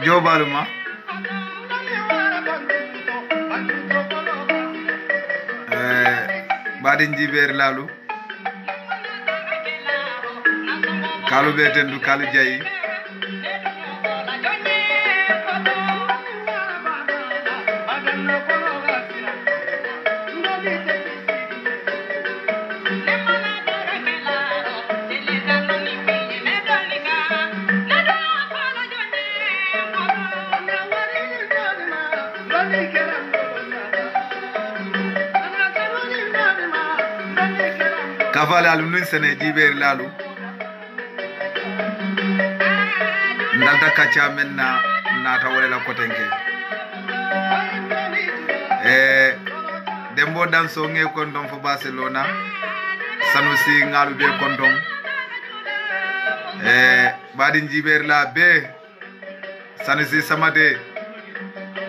Jobaluma badin jiber lalu kalu betendu kalu jayi kafale alu nun sene jiber lalu ndalta kacha menna nata wala la kotenke dembo danso nge kondom fo Barcelona Sanusi ngalu be kondom badin jiber la be Sanusi samade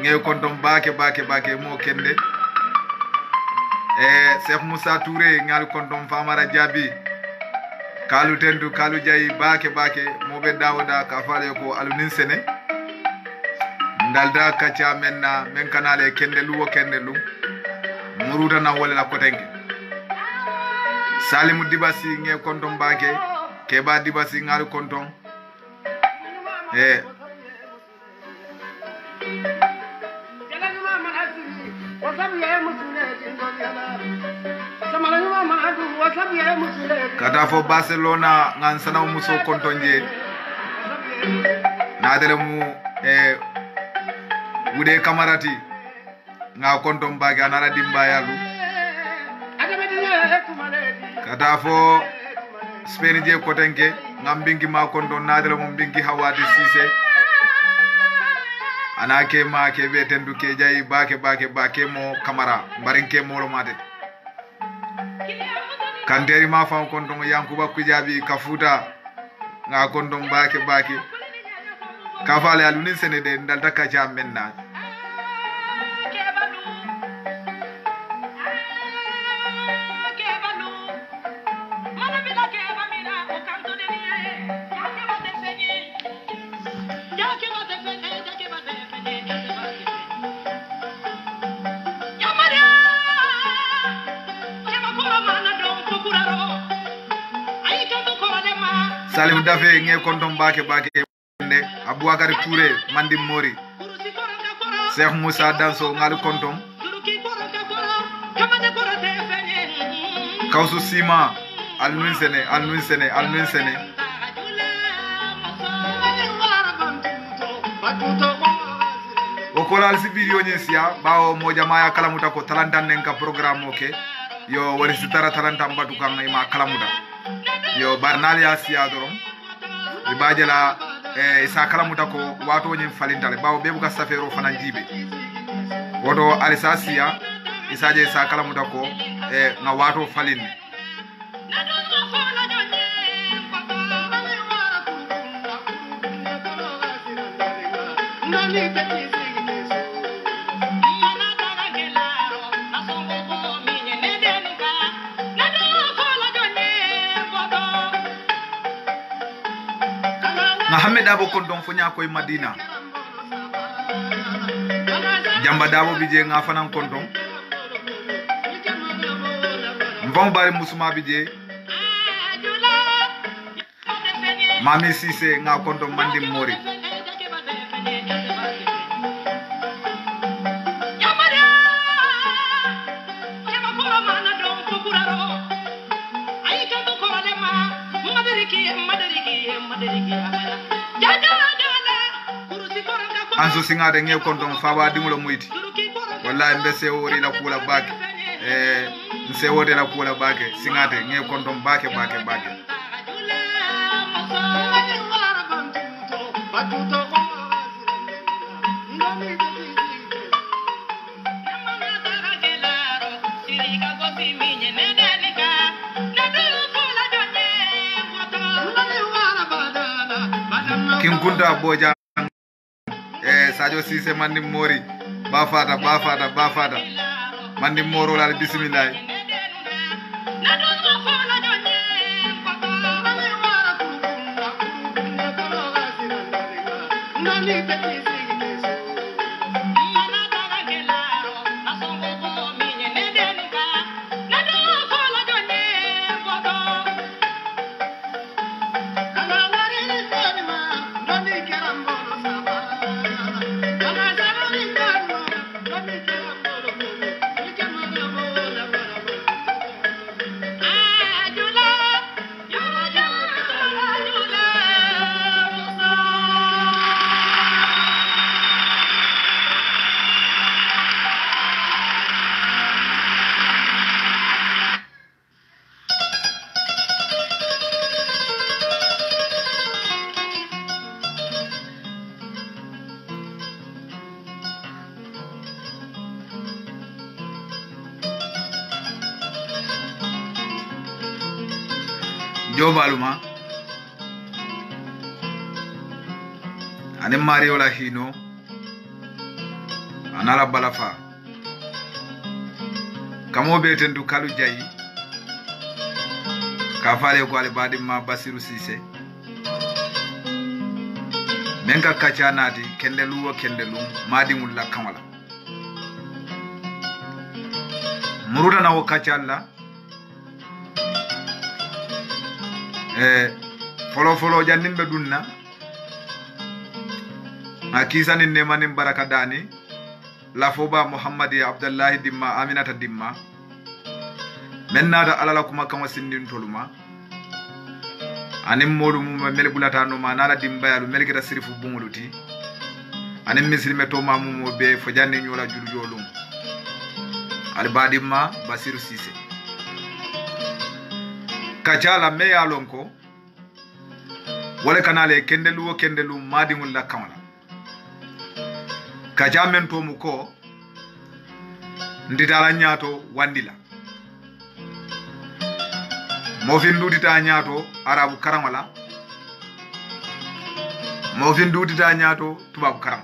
nge kondom bake mo kende Cheikh Moussa Touré ngal kondom famara jabi kalu tendu kalu jayi bake mobe dawda ka fale ko alunin sene ndalda kacha menna men kanale kende lu muruda na wala ko tenke Salimu Dibasi nge kondom bake Keba Dibasi ngal kondom kata fo Barcelona ngan sana muso kontonje nadere mu wude kamarati nga kontom bagi anara dimba yalu kata fo Spain je kotenke ngam bingi ma konton nadere mu bingi hawati sise anake ma ke betendu ke jayi bake mo kamara barinke mo romate kanderi ma fam kondom Yankuba Kujabi kafuta nga kondom bake kafale alunin sene de ndalta kacha menna Salim Dafe nge kondom bake ne Abouakar Touré Mandim Mori Cheikh Moussa Danso ngal kondom Kawsu Sima alnuin sene okola si video nyesia bawo moja maya kalamuta ko talantan nenka programme oke yo wari sitara talantam batu kan ma kalamuta yo barnal ya siya dorom ibajela isa kalamuta ko wato nyin falintale bawo bebu ka safero fanan jibe wodo alisa siya isaje isa kalamuta ko na wato falinne Mohamed Dabo kondon fonya koy Madina Jamba Dabo bije nga fanan kondon Mvan bari musuma bije Mami Cissé nga kondon Mandim Mori Anso singade nge kondom faba dimulo muiti wallahi mbese wori la kula bake nse wori la kula bake singade nge kondom bake Kinkunda Boja Sadio Cissé mandi mori ba fata mandi moro la bismillah Jobaluma ane Mario la hino anala balafa kamo beten du kalu jayi ka fale ko ale badima Basiru Cissé menka kachanati kendelu madi mulla kamala muruda na wakachalla folo jannin be dunna akisani nemani baraka dani la foba Muhammadi Abdullah dimma Aminata dimma mennada alala kuma kama sindin toluma anim modu mum mel bulata no ma nala dimbayalu mel kita sirifu bunguluti anim mislime to mamu mo be fo janne nyola jurjolum al badimma Basiru Cissé kachala me yalonko wala kanale kendelu madi mulla kamala kajamen to muko nditala nyato wandila mofin dita nyato arabu karamala mofin dita nyato tubabu karam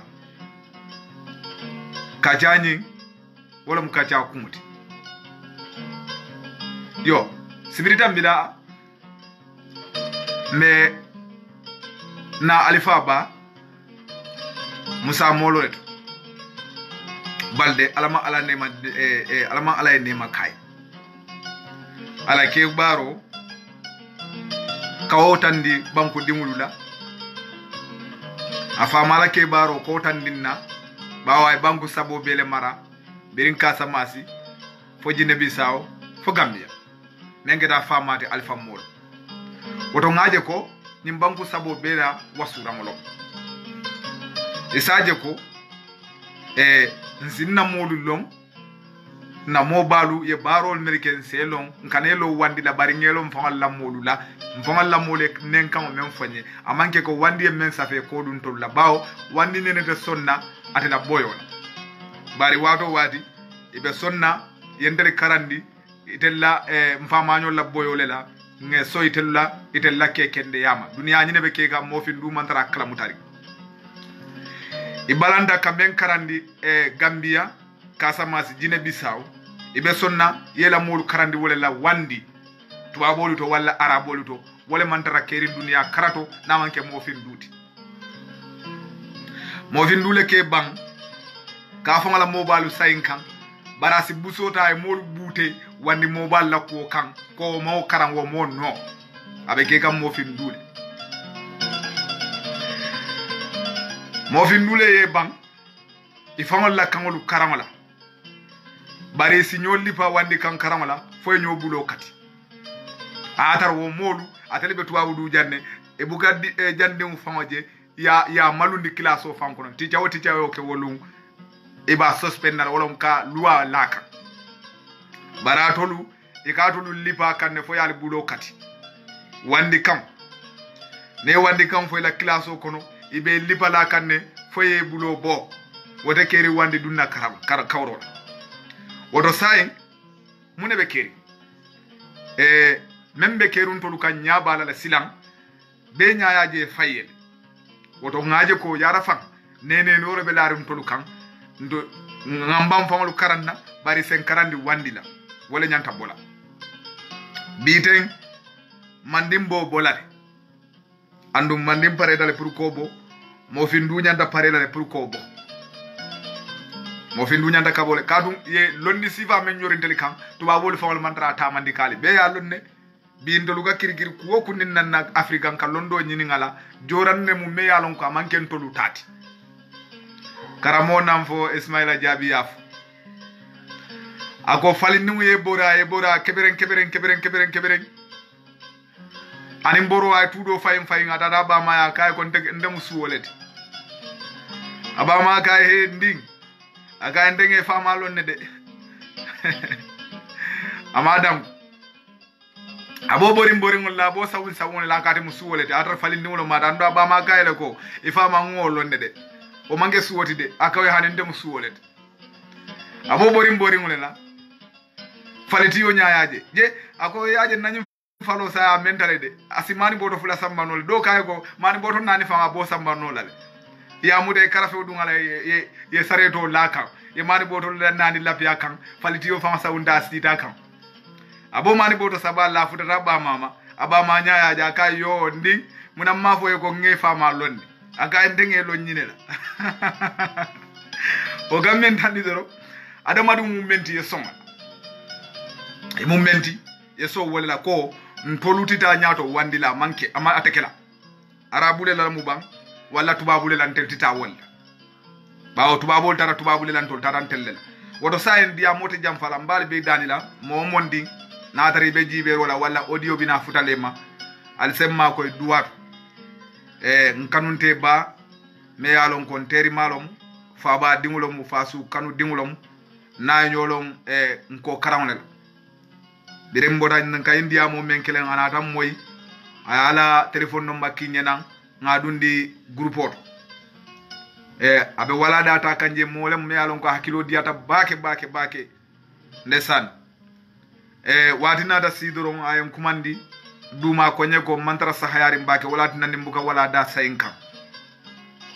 kajani wala mukacha kumuti yo sibirita mbila me na Alifa Ba Musa Molo reto balde alama ala nema alama ala nema kai ala ke baro kawotandi banko dimulula afama ala ke baro ko tandinna bawa banko sabo bele mara birin kasa masi fo jine Bissau fo Gambia nengeda famate Alpha Molo woto ngaje ko nim banku sabo bela wasura ngolo isaje ko nsinna modu long na mobalu ye barol americain selon nkanelo wandi la baringelo mfangal la molula mfangal la mole nenkan men fanye amanke ko wandi men safe ko dun to la bawo wandi nenete sonna atela boyola bari wato wadi ibe sonna yendere karandi itella mfamaño la boyolela nge so itella ke kende yama dunia nyine be ke ga mofin du mantara kala mutari ibalanda kamben karandi Gambia Casamance Guinea Bissau ibe sonna yela mulu karandi wala la wandi tubabolu to wala arabolu to wala mantara keri dunia karato na manke mofin duti mofin dule ke bang ka fongala mobalu sayinkan barasi busota e molu bute wandi mobile la ko kan ko mo karango mo no abeke kam mo fin dule ye bang ifangol la kangolu karamala bare signol lipa wandi kan karamala foy nyo bulo kati atar wo molu atele be tuwa du janne e bugadi jande mu fangoje ya malundi classo fankono ti jawo ke wolum iba suspendal wolom ka loi laka baratolu ikatulu lipa kanne fo yali bulo kati wandi kam fo la classo kono ibe lipa la kanne fo ye bulo bo wote keri wandi dunna kawro woto sayin mune be keri membe kerun tolu kan nyaba la silam be nyaaje fayel woto ngaje ko yara fang nene no rebe larum tolu kan ndo ngambam fangolu karanna bari sen karandi wandila wala nyanta bola biten mandim bo bolare andum mandim pare dale pour ko bo mo fi ndu nyanda pare dale pour ko bo mo fi ndu nyanda kabole kadum ye londi sifa men nyorinteli kan to ba wol fawol mantra ta mandi kali be ya lonne bi ndoluga kirgir ko ko ninnan na african ka londo nyini ngala joranne mu me yalon ko manken tolu tati karamo nam fo ismaila jabi yaf ako falinu ye bora keberen ani mboro ay tudo fayim ngata ba maya kay kon teg ndem suwolete aba ma kay he nding aga ndenge fama lonne de amadam abo bori ngolla bo sawun la kati musuwolete atra falinu lo ma dan ba ma kay le ko ifama ngolonde de o mange suwoti de akawe haninde musuwolete abo bori ngolela faliti yo nyaaje je ako yaaje nanyu falo sa mentale de asimani boto fula sambanol do kay ko mani boto nani fanga bo sambanol ale ya mude karafe dungala ye sareto laka ye mani boto nani lapia kan faliti yo fanga saunda sita kan abo mani boto saba la futa ba mama aba ma nyaaje akay yo ndi muna mafo ko nge fama londi aka ndenge lo nyinela o gamen tandi doro adama dum mumenti ye songa mumenti yeso wala ko ntolutita nyaato wandila manke ama atekela arabule la mubang wala tubabule lan teltita wala bawo tubabul tara tubabule lan tol taran tellela wodo sayen dia mote jam fala mbal be danila mo mondi na tari be jibe wala audio bina futalema al semma koy duwat nkanunte ba me yalon kon teri malom fa ba dingulom fasu kanu dingulom na nyolom nko karawle birem boda nan kay ndiya mo men kelen anata moy ala telephone number kinyana ngadundi groupe abe wala data kanje molem me yalon ko hakilo diata bake ndesan watina da sidoron ayam kumandi duma konye ko mantra sahayari mbake wala tinandi mbuka wala da sainka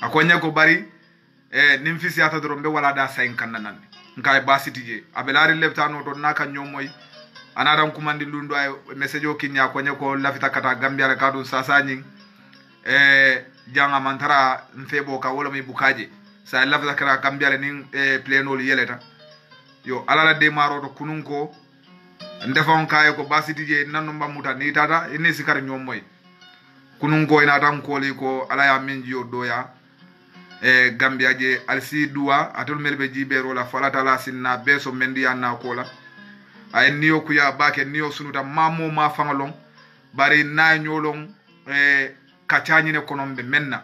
akonye ko bari nimfisi ata dorombe wala da sainka nanande nkai basitije abelari leptano to naka nyomoy anaram kumandi lundo ay message o kinya konye ko lafita kata gambia re kadu sasani janga mantara mfebo ka wala mi bukaje sa lafita kata gambia re nin plenol yeleta yo alala de maro to kununko ndefon kay ko basitije nanu mbamuta ni tata ene sikar nyomoy kununko ina tan koli ko alaya minji yo doya gambia je alsi duwa atul melbe jibero la falata la sinna beso mendi anna kola ay niyo kuya bake niyo sunuta mamo ma fangalong bari na nyolong kachani ne konombe menna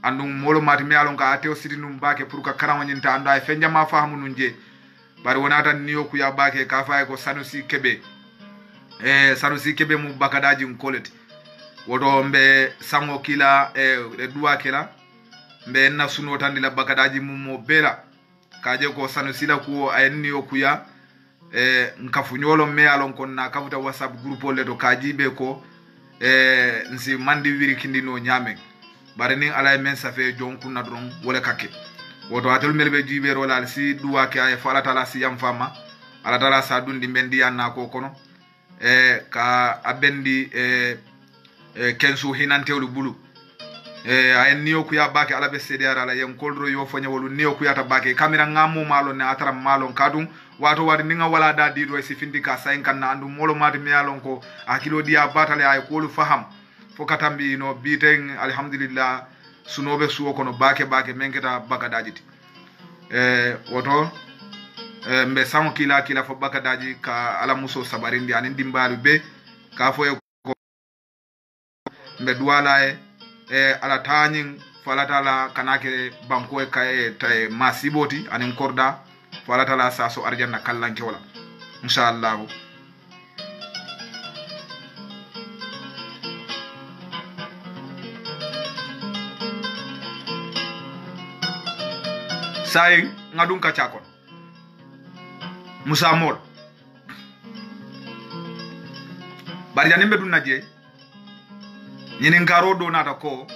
andum molo mati mi alon ka ateo sitinum bake pour ka karawanyinta anda ay fenja ma fahamu nunje bari wonata niyo kuya bake ka fay ko sanusi kebe mu bakadaji nkoleti wodo mbe sango kila duwa kila mbe na suno tandila bakadaji mummo bela kaje ko sanusi la ko ay niyo kuya nkafunyolo me alon kon na kafuta whatsapp groupe le to kajibe ko nsi mandi wiri kindino nyame bare ni ala men safe jonku na dron wala kake woto atul melbe jibe rola si duwa ke ay falata la si yam fama ala dala sa dundi mendi anna ko kono ka abendi kensu hinantewlu bulu ay niyo kuya bake ala be cdr ala yen koldro yo fonya wolu niyo kuya ta bake kamera ngamo malo ne atara malo kadum wato wadi ninga wala da dido e sifindi ka sayin kan na andu molo mati mi yalon ko akilo dia batale ay ko lu faham fo katambi no biten alhamdulillah sunobe suwo kono bake menketa bakadajiti woto mbe sango kila fo bakadaji ka ala muso sabarindi anin dimbalu be ka fo ko mbe duwala ala tanyin falata la kanake banko tay masiboti anin korda falata la saso arjanna kallanke wala inshallah say ngadun ka chakon musa mol bari janim be dun naje nyinin karo do nata ko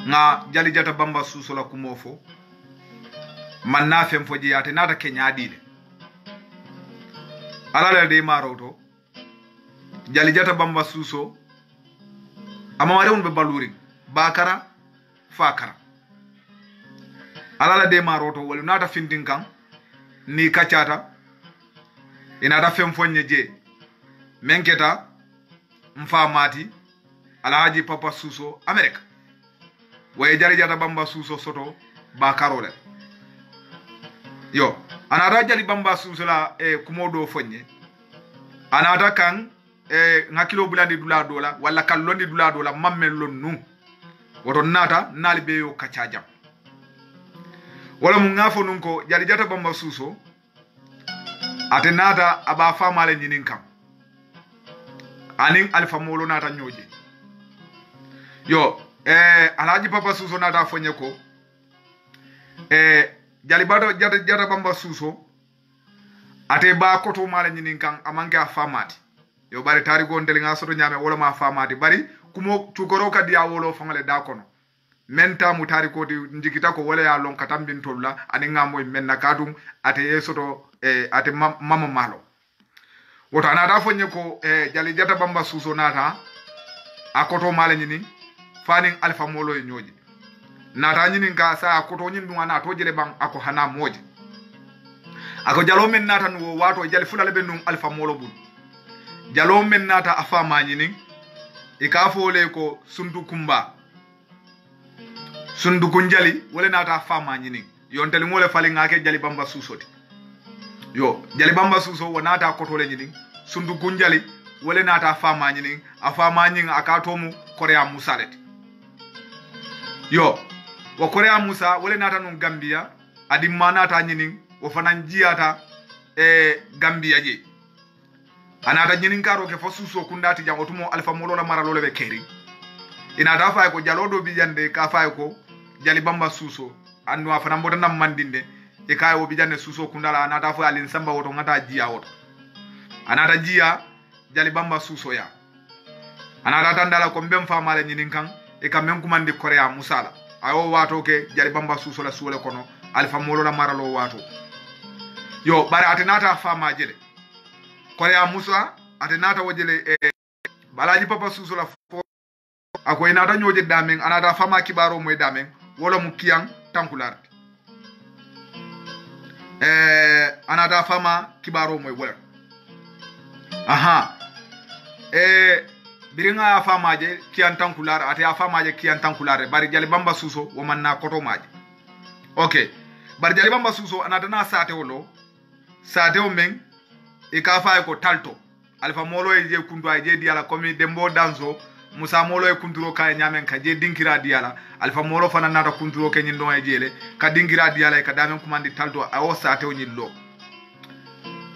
nga jali jata bamba suso la kumofo man na fem fo jiyate nata kenya dile alala de maroto jali jata bamba suso amamare on be baluri bakara fakara alala de maroto wala nata findin kan ni kachata inata fem fo nyeje menketa mfamati alhaji papa suso america waye jari jata bamba suso soto bakarole yo anata jali bamba suso la kumodo fonye anata kan ngakilo bulandi dula dola wala kallondi dula dola mammel lonnu woto nata nali be yo kachajam wala mu ngafo nun ko jali jata bamba suso ate nata aba famale nyinin kam anin alfa molo nata nyoje yo alhaji papa suso nata fonye ko jali bato jata bamba suso ate ba koto mala nyinin kan amanke a famati yo bari tarigo ndel nga soto nyame wala ma famati bari kumo tukoro ka dia wolo fangale da kono menta mu tariko di njikita ko wala ya lon katambin tolla ani nga moy menna kadum ate yesoto ate mama malo woto anata fonye ko jali jata bamba suso nata akoto mala nyinin fanin alfa molo e nyoji nata nyinin ka sa akoto nyin dum ana to jele bang ako hana moji ako jalo men nata no wato jali fulale be num alfa molo bul jalo men nata afama nyinin e ka fole ko sundu kumba sundu kunjali wala nata afama nyinin yonteli ngole fali ngake jali bamba susoti yo jali bamba suso wonata akoto le nyinin sundu kunjali wala nata afama nyinin afama nyin akatomu korea musalet yo wo korea musa wala nata non gambia adi manata nyinin wo fanan jiata gambia je anata nyinin karo ke fasuso kundati jang otumo alfa molo la mara lole be keri ina da fay ko jalodo bi jande ka fay ko jali bamba suso andu afana mbota nam mandinde e kay wo bi jande suso kundala anata fay alin samba woto ngata jiya woto anata jiya jali bamba suso ya anata tandala ko mbem famale nyinin kan e kam men kumandi korea musala ayo wato ke jali bamba suso la suole kono alfa molo la mara lo wato yo bare atenata fama jele korea musa atenata wojele balaji papa suso la ako inata nyoje damen anata fama kibaro moy damen wala mu kiyang tankular anata fama kibaro moy wala aha biringa afama je kiyan tankular ate afama je kiyan tankular bari jali bamba suso wo manna koto maje okay bari jali bamba suso anata na sate wolo sate o men e ka fa ko talto alfa molo e je kundu ay je diala komi dembo danzo musa molo e kunduro ka nyamen ka je dinkira diala alfa molo fana nata kunduro ke nyindo ay jele ka dinkira diala ka damen kumandi talto awo sate o nyillo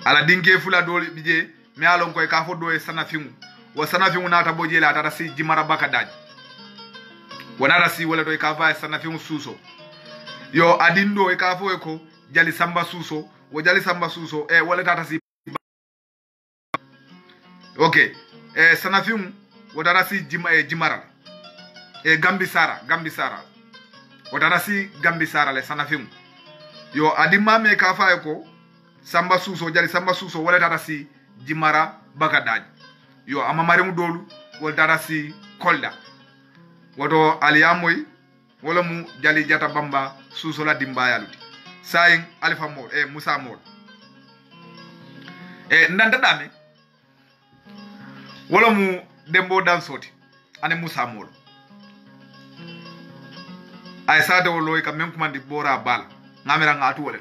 ala dinke fula doli bije mi alon ko e ka fo do e sanafimu wa sanafimu nata bojela tata si jimara baka daj wonara si wala do e ka fa sanafimu suso yo adindo e ka fo e ko jali samba suso wo jali samba suso wala tata si okay sanafimu wotara si jimara gambi sara wotara si gambi sara le sanafimu yo adima me ka fa ko samba suso jali samba suso wala tata si jimara baka daj yo amamare mu dolu wala tata si kolda woto aliyamoy wala mu jali jata bamba suso la dimbayaluti sayin alfa mol musa mol ndanda dame wala mu dembo dansoti ane musa mol ay sade wolo ka men kumandi bora bal ngamira ngatu wala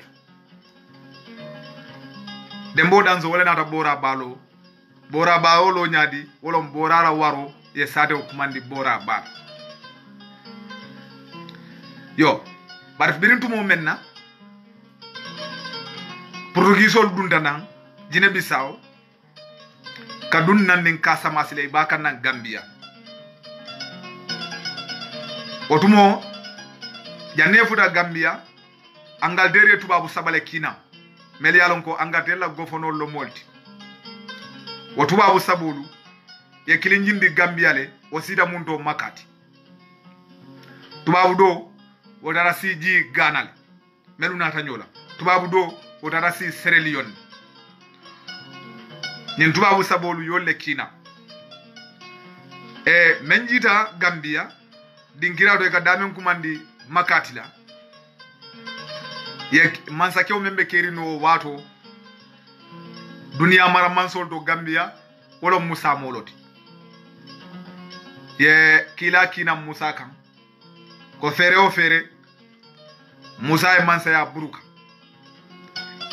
dembo danso wala nata bora balo nyadi wala bora ra waro ye sade kumandi bora bal yo barf birintu mo menna portugisol dundanan jine bisaw kadun nan nin kasama sile baka nan gambia otumo janne futa gambia angal dere tubabu sabale kina mel yalon ko angatella gofonol lo molti o tubabu sabulu ye kilinjindi gambia le o sida munto makati tubabu do o dara si ji ganal melu nata nyola tubabu do o dara si Sierra Leone nyin tubabu sabolu yolle kina menjita Gambia dinkira do ka damen kumandi makatila ye mansa kew membe kerino wato dunia mara mansol do Gambia wala Musa moloti ye kila kina Musa kan ko fere o fere Musa e mansa ya buruka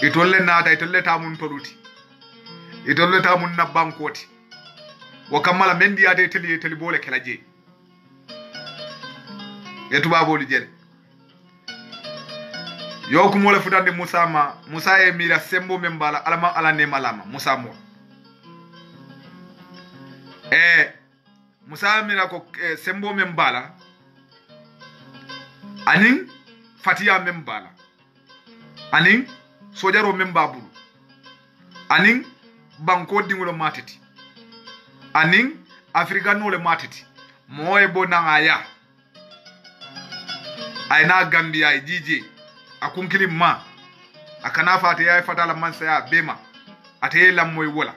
itolle nata itolle ta mun toluti itolle ta mun na bankoti wo kamala mendi ade teli bole kelaje e tubaboli jere yo ko mo le futande Musa e mira sembo membala alama ala ne malama Musa mo Musa mira ko sembo membala anin fatiya membala anin sojaro membabulu anin banko dingulo matiti anin africano le matiti moye bonanga ayna Gambia e jije akunkili ma akana fati ya fatala mansa ya bema ate lammoy wola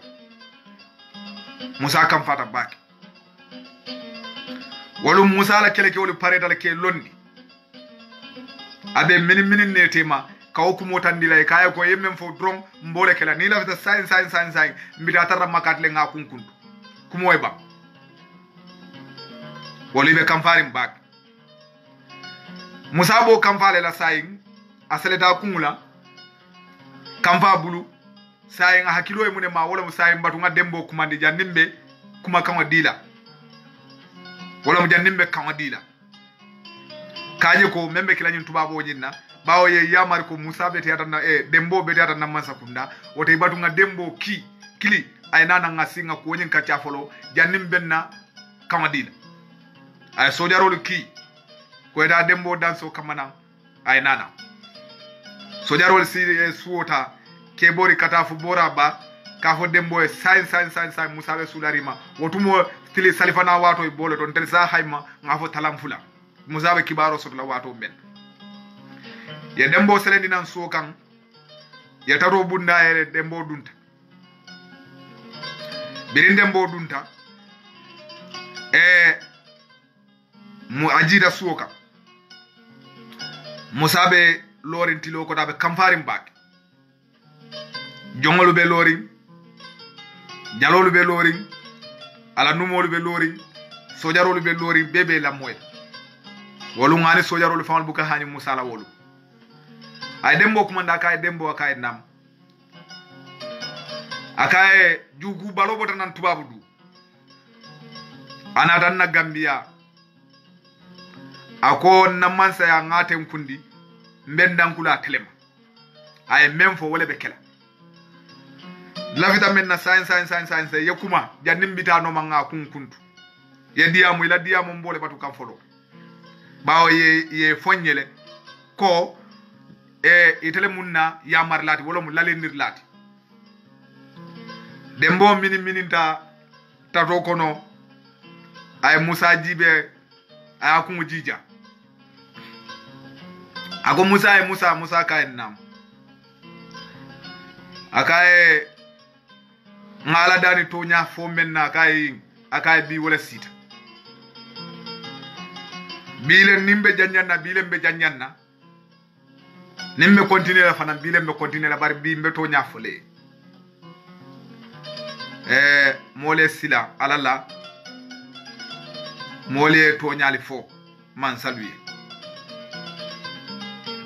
Musa kam fata baki walu Musa la keleke wolu pare dal ke londi abe minin ne tema kaw ku motandila e kay ko yemmen fo drom mbole kala ni la fita sain mbida tarra makat le nga kunkundu ku moy ba woli be kam farim baki Musa bo kam fale la sayin aseleta kungula kamfa bulu sayin hakilo e mune ma wala musayin batu nga dembo kumandi jannimbe kuma kanwa dila wala mu jannimbe kanwa dila kaje ko membe kila nyin tubabo nyinna bawo ye yamar ko Musa beti atanna dembo beti atanna mansa kunda wote batu nga dembo kili ay nana nga singa ko nyin kacha folo jannimbe na kanwa dila ay sojarol ki ko da dembo danso kamana ay nana sojarol si suota ke bori katafu bora ba ka fo dembo e sain Musa be sularima wotumo tili salifana wato e bolo ton tel sa hayma ngafo talam fula Musa be kibaro sotla wato ben ye dembo selendi nan so kan ye taro bunda e dembo dunta birin dembo dunta mu ajida suoka Musa be lorin tilo ko dabe kamfarim bak jongolu be lorin jalolu be lorin ala numolu be lorin sojarolu be lorin bebe la moy wolu ngani sojarolu famal buka hani Musa la wolu ay dembo ko manda kay dembo kay nam akaye jugu balo botanan tubabu du ana dan na Gambia ako namansa ya ngaten kundi mbendan kula telema ay memfo wala be kala lafita men na science yakuma jannim bitano manga kunkuntu ye diamu ila diamu mbole batu kam folo bawo ye fonyele ko itele munna ya marlati wala mu lalenir lati dembo mininta tato kono ay Musa jibe ay akumu jija ako Musa kay nam akaye ngala dani to nya fo menna akaye bi wala sita bile nimbe janyanna nimbe continuer la fana bile mbe continuer la bari bi mbe to nya fole mole sila alala mole to nyali fo man salwi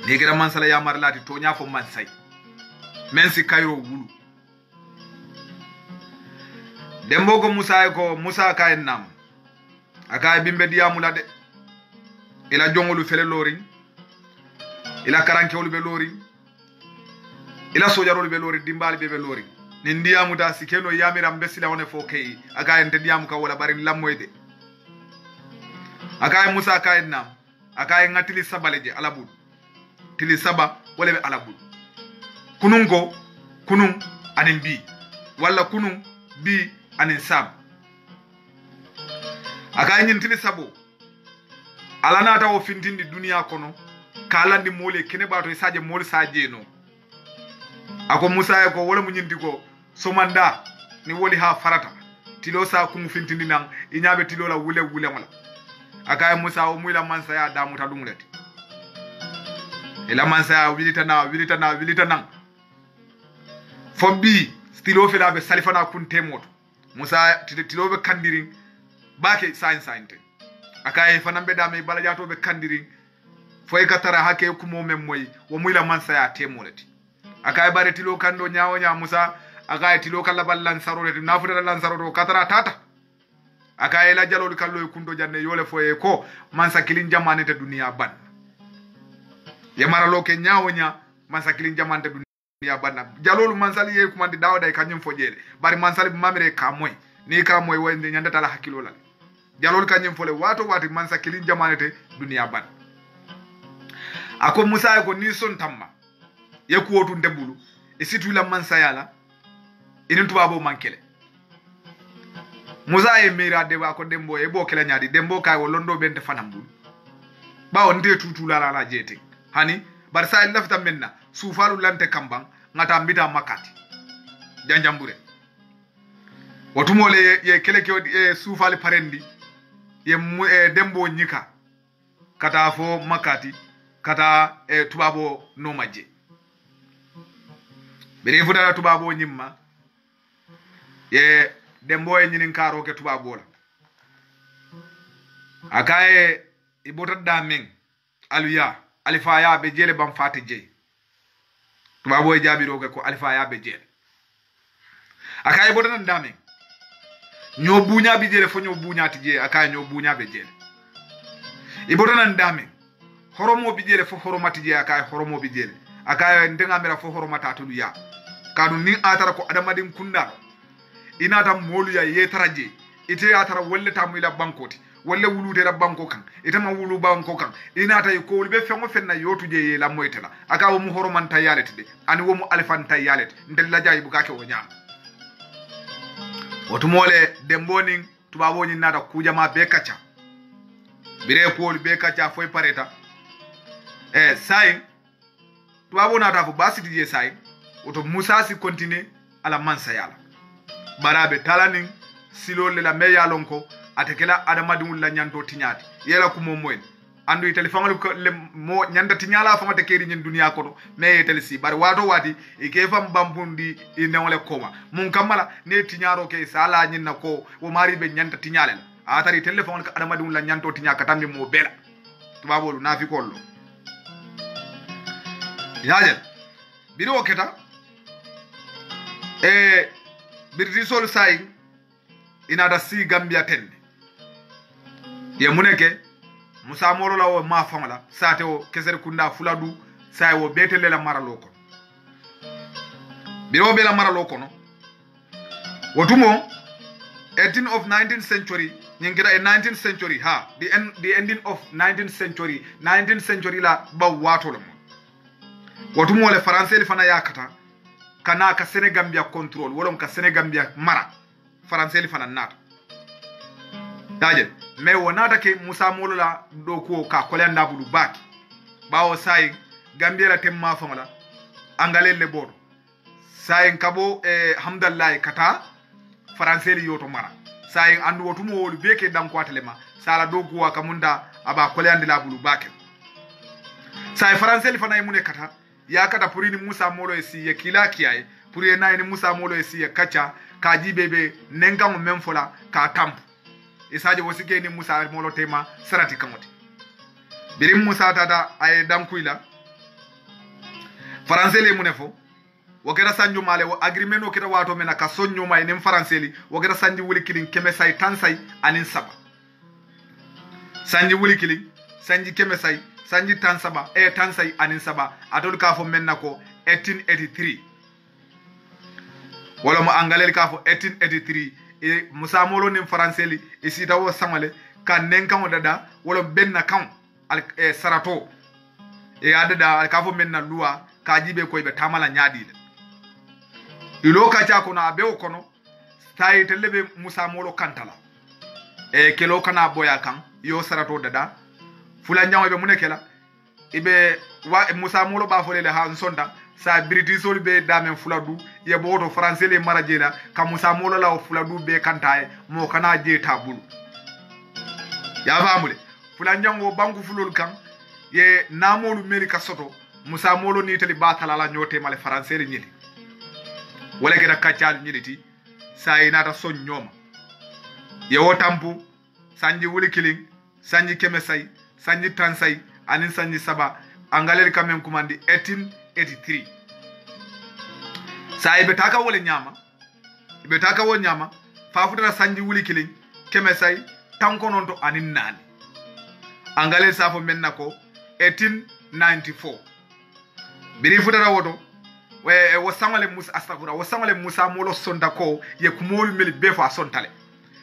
negira man sala ya marlati to nya fo man say men si kayro wulu dembo ko Musa kay nam aka bimbe diamula de ila jongolu fele lori ila karankewolu be lori ila sojarolu be lori dimbali be lori ni ndiamu da sikeno yamira mbesila wone fo kay aka ente diamu ka wala bari lamoyde aka Musa kay nam aka ngatili sabaleje alabud tili saba wala be alabud kunun anin bi wala kunun bi anin sab aka nyin tili sabo ala nata o fintindi duniya kono kalandi mole kene bato isaje mol saje no ako Musa e ko wala mu nyindi ko somanda ni woli ha farata tilo sa ku mu fintindi nan inyabe tilo la wule wala akay Musa o muyla mansa ya damuta dumlete ila mansa ya wilita nan fobbi tilo fela be salifana kun temoto Musa tilo be kandirin bake sain te akay fanambe dame bala jato be kandirin foy katara hake kumo memmoy wo muyla mansa ya temolete akay bare tilo kando nyaawo nya Musa akay tilo kala ballan sarore nafuta lan saroro katara tata akay la jalol kallo kundo janne yole foye ko mansa kilin jamane te duniya ban ya maralo ke nyaawo nya mansa kilin jamane te duniya ban jalol mansali ye kumandi dawda e kanyum fojele bari mansali mamire ka moy ni ka moy wonde nyanda tala hakilo la jalol kanyum fole wato wati mansa kilin jamane te duniya ban ako Musa ko ni son tamma ye ko wotu ndebulu e situ la mansa yala inin tubabo mankele Musa e mira de ba ko dembo e bo kala nyaadi dembo kay wo londo bente fanambul bawo nde tutula la jete hani bar sa lafta menna sufalu lante kambang ngata mbita makati janjambure wotumole ye keleke e sufali parendi ye dembo nyika kata fo makati kata tubabo no majje bere fuda tubabo nyimma ye dembo e nyinin karo ke tubabo la akaye ibota damen aluya alifa ya be jele bam fati je tubabo e jabiro ke ko alifa ya be jele akaye ibota nan damen nyo bunya bi jele fo nyo bunya ti je akaye nyo bunya be jele ibota nan damen horomo bi jele fo horomati je akaye horomo bi jele akaye ndenga mera fo horomata tuluya kadu ni atara ko adamadin kunda inata molu ya yetaraje ite atara wolle tamila bankoti wolle wulude la banko kan ite ma wulu banko kan inata ko wolbe fengo fenna yotuje la moytela aka wo mu horoman tayalete de ani wo mu alfan tayalete ndel la jayi bukake wo nyam wotu mole demboning tubabo nyi nata kujama be kacha bire ko be kacha foy pareta sai tubabo nata fo basiti je sai woto Musa si continue ala mansa yala barabe talanin silole la meyalon ko atekela adamadun la nyanto tinyati yela ko momoen andu iteli fangal ko le mo nyanda tinyala famata keri nyin duniya ko me yeteli si bar wato wati e ke fam bambundi e newle koma mun kamala ne tinyaro ke sala nyin nako wo mari be nyanta tinyale atari telephone ko adamadun la nyanto tinyaka tambi mo bela tubabolu nafi kollo yaje biro keta birdi sol sai inada si Gambia tenne ye muneke Musa moro la o ma famala sate o keser kunda fuladu sai o betele la maralo ko biro be la maralo ko no wotumo 18 of 19th century nyingira e 19th century ha the ending of 19th century la ba wato la wotumo le français le fana yakata kana ka Senegambia control wolom ka Senegambia mara français li fana nata daje me wonata ke Musa molola do ko ka kolenda bulu baki bawo sai Gambia la temma famala angale le bodo sai kabo hamdallah kata français li yoto mara sai andu wotumo wolu beke dan ko atelema sala do ko kamunda aba kolenda la bulu baki sai français li fana yimune kata ya kata purini Musa molo esi ya kila kiae puri na ni Musa molo esi ya kacha kaji bebe nenga mo memfola ka tampu isaje wosike ni Musa molo tema sarati kamoti birim Musa tata ay dankuila français le munefo wogera sanju male wo agreement o kita wato mena ka sonju may nim français li wogera sanji wuli kilin keme say tansay anin saba sanji wuli kilin sanji keme say sanji tansaba tansay anin saba atol ka fo menna ko 1883 wala mo angalel ka fo 1883 Musa molo nim français li isi dawo samale kan nenkan o dada wala benna kan al sarato adada ka fo menna luwa ka jibe ko be tamala nyaadi ilo ka ja ko na be o kono tay telebe Musa molo kantala kelo kana boya kan yo sarato dada fulan jango be munekela ibe wa musa molo ba folele ha sonda sa britisol be damen fuladu ye boto français le marajela ka musa molo la fuladu be kantaye mo kana je tabulu ya famule fulan jango banku fulol kan ye namolu meli ka soto musa molo ni tali batala la nyote male français le nyili wala ke da kaccal nyiliti sa inata son nyoma ye wotampu sanji wuli kiling sanji kemesai sanji tansai anin sanji saba angalel kamen kumandi 1883 sa ibe taka wole nyama fafuta sanji wuli kiling kemesai tankononto anin nani angalel safo menna ko 1894 biri futara woto wo samale musa astagura wo samale musa molo sonda ko ye kumol mel be fa sontale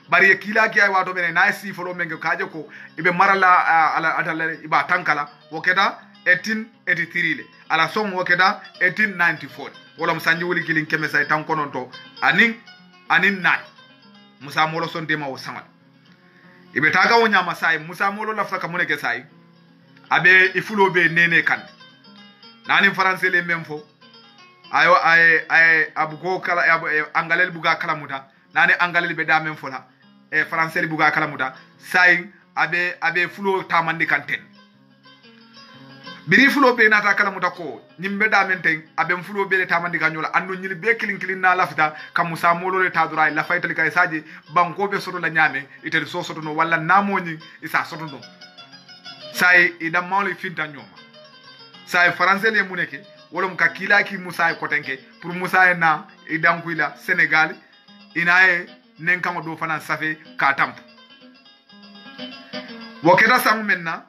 bari ye kila ki ay wato bene na si folo menge kaje ko ibe marala ala atale iba tankala wo keda 1883 le ala som wo keda 1894 wala msanji wuli kilin keme say tankononto anin nay musa molo sonde ma wo samale ibe taga wo nyama say musa molo lafta ka muneke say abe ifulo be nene kan nani français le même fo ayo ay abugo kala angalel buga kala muta nani angalel be da men fola français buga kala muta say abe fulo tamandi kanten biri fulo be nata kala muta ko nyimbe da men ten abe fulo be le tamandi kanyola andu nyili be kilin na lafita kam musa molo le tadura la faytal kay saji banko be soto la nyame itel so soto no wala namoni isa soto no say idam mawli finta nyoma say français le muneke wolom ka kila ki musa ko tenke pour musa na idankuila Sénégal inae nenkango do fana safe ka tamp wokeda sam menna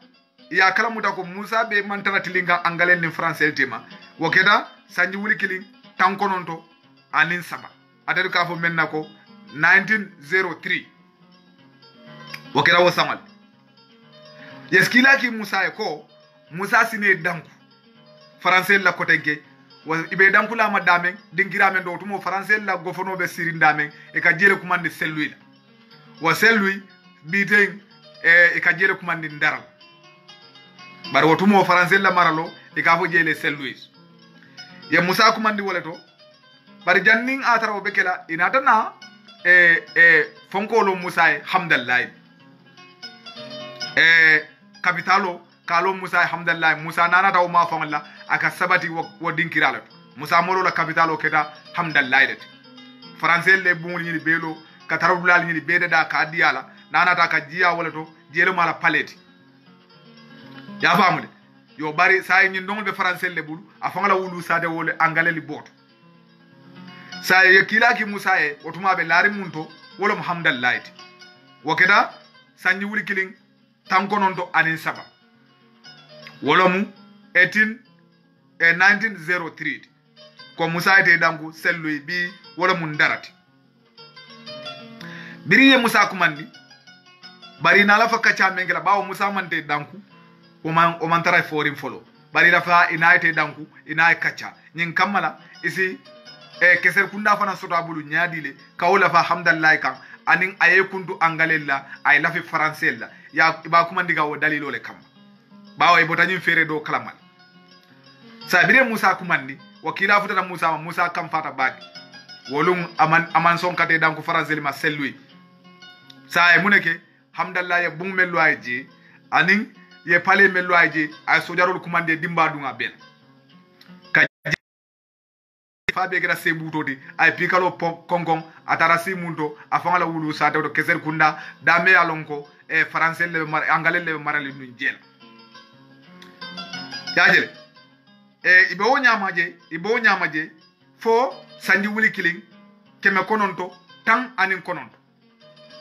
ya kala muta ko musa be mantara tilinga angalen ni français tema wokeda sanji wuli kilin tankononto anin saba adadu ka fo menna ko 1903 wokeda wo samal yeskila ki musa ko musa sine danku français la kotenke ibe dankula ma damen dingiramen do tumo français la gofono be sirindamen e ka jere kumande selluila wa sellui biten e ka jere kumande ndaral bar wotumo français la maralo e ka fo jele sellui ye musa kumandi woleto bar janning atara be kala inata na fonkolo musa hamdallah kapitalo kalo musa hamdallah musa nana taw ma famalla aka sabati wo dinkirala musa molo la capitalo keda hamdallah det français le bon ni belo katarulal ni bede da ka diala nana ta ka jiya wala to jelo mala paleti ya famude yo bari say ni ndongol be français le bulu afangala wulu sade wole angale li boto say ye kilaki musa e otuma be lari munto wolo hamdallah it wokeda sanji wuli killing tankonondo anin saba wolomu 1903 ko musa ite dangu sellu bi wolomu ndarati biriye musa kumandi bari na la fakka chamengela bawo musa mante danku o man tara forim folo bari la fa inaite danku inay kacha nyin kamala isi keser kunda fana sota bulu nyaadile kawla fa hamdallah kan anin aye kundu angalella ay lafi français la ya ba kumandi ga wo dalilo le kam bawo e botanyin fere do kalamal sabire musa kumandi wakila futata musa kam fata baki wolum aman son kate danko français ma selwi sa e muneke hamdallah ya bung melu ayje anin ye pale melu ayje ay sojarol kumande dimba dunga ben ka fabe gra sebutodi ay pikalo konkon atara simunto afangala wulu sa to keser kunda dame alonko e français le mar angale le marali nu jel yajele ibe wo nyamaje fo sanji wuli killing keme kononto tan anin kononto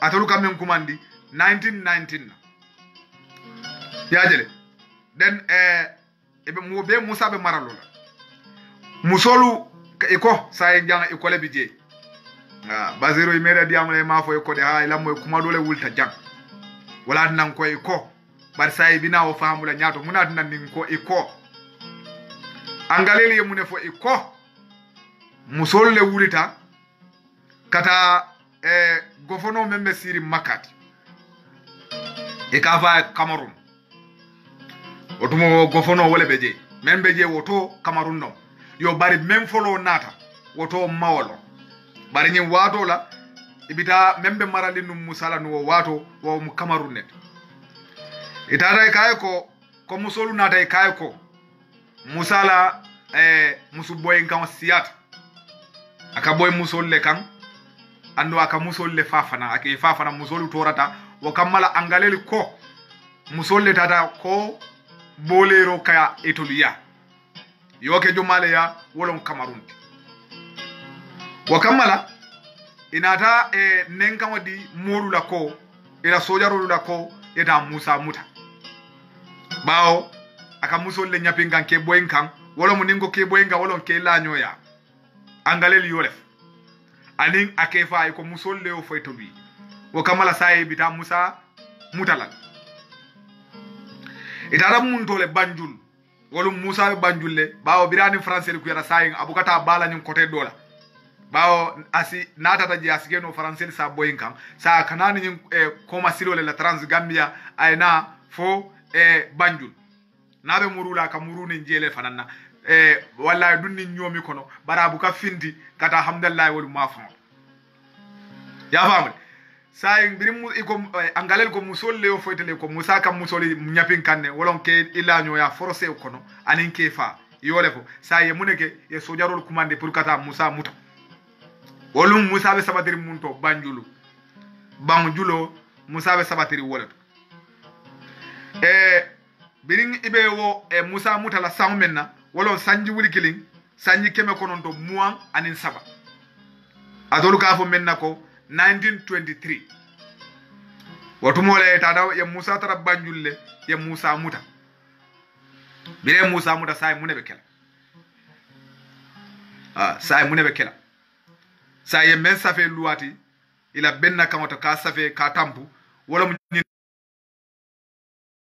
atolu kamen kumandi 1919 yajele den ibe mo be musa be maralo musolu iko say jang ikole bije bazero imeda diamule ma fo ko de ha ila moy kuma dole wulta jang wala nan ko iko bar say bina o famula nyaato munat nan nin ko iko angalele yemune fo iko musol le wulita kata gofono membe siri makati e ka va Cameroon otumo gofono wole beje men beje woto Cameroun no yo bari men folo nata woto mawolo bari nyi wato la ibita membe marali num musala no wato wo mu Cameroun net itara kay ko musolu nata kay ko musala musu boy kan siyat aka boy musol le kan ando aka musol le fafana ake fafana musolu torata wo kamala angaleli ko musol le tata ko bolero kaya etoliya yoke jomale ya wolon Cameroun wo kamala inata nenkan wadi modu la ko ila sojaro la ko eta Musa Muta bawo aka musol le nyapin kan ke boyen kan wolo muningo ke boyen ga wolon ke la nyoya angalel yolef anin akefa ko musol le o fayto bi wo kamala saye bita Musa Mutala itara mun tole banjul wolo Musa banjul le bawo birani français ku yara sayin abukata bala nyin côté dola bawo asi natata ji asigeno français sa boyen kan sa kanani nyin koma silole la Transgambia ayna fo banjul nabe murula ka muruni jele fanana wallahi dunni nyomi kono barabu ka findi kata hamdallah wal mafan ya famu sayin birim iko angalel ko musol le o foytele ko Musa kam musoli nyapin kanne wolon ke ilanyo ya forcé kono anin ke fa yole fo saye muneke e sojarol commandé pour kata Musa Muta wolum Musa be sabatiri munto banjulo Musa be sabatiri wolet birin ibe wo Musa Muta la sang menna wolon sanji wuli killing sanji keme konon to muan anin saba adolu ka fo menna ko 1923 watu mole tada ya Musa tara banjulle ya Musa Muta bire Musa Muta say munebe kela say munebe kela say men safe luwati ila benna kamata ka safe ka tampu wala mu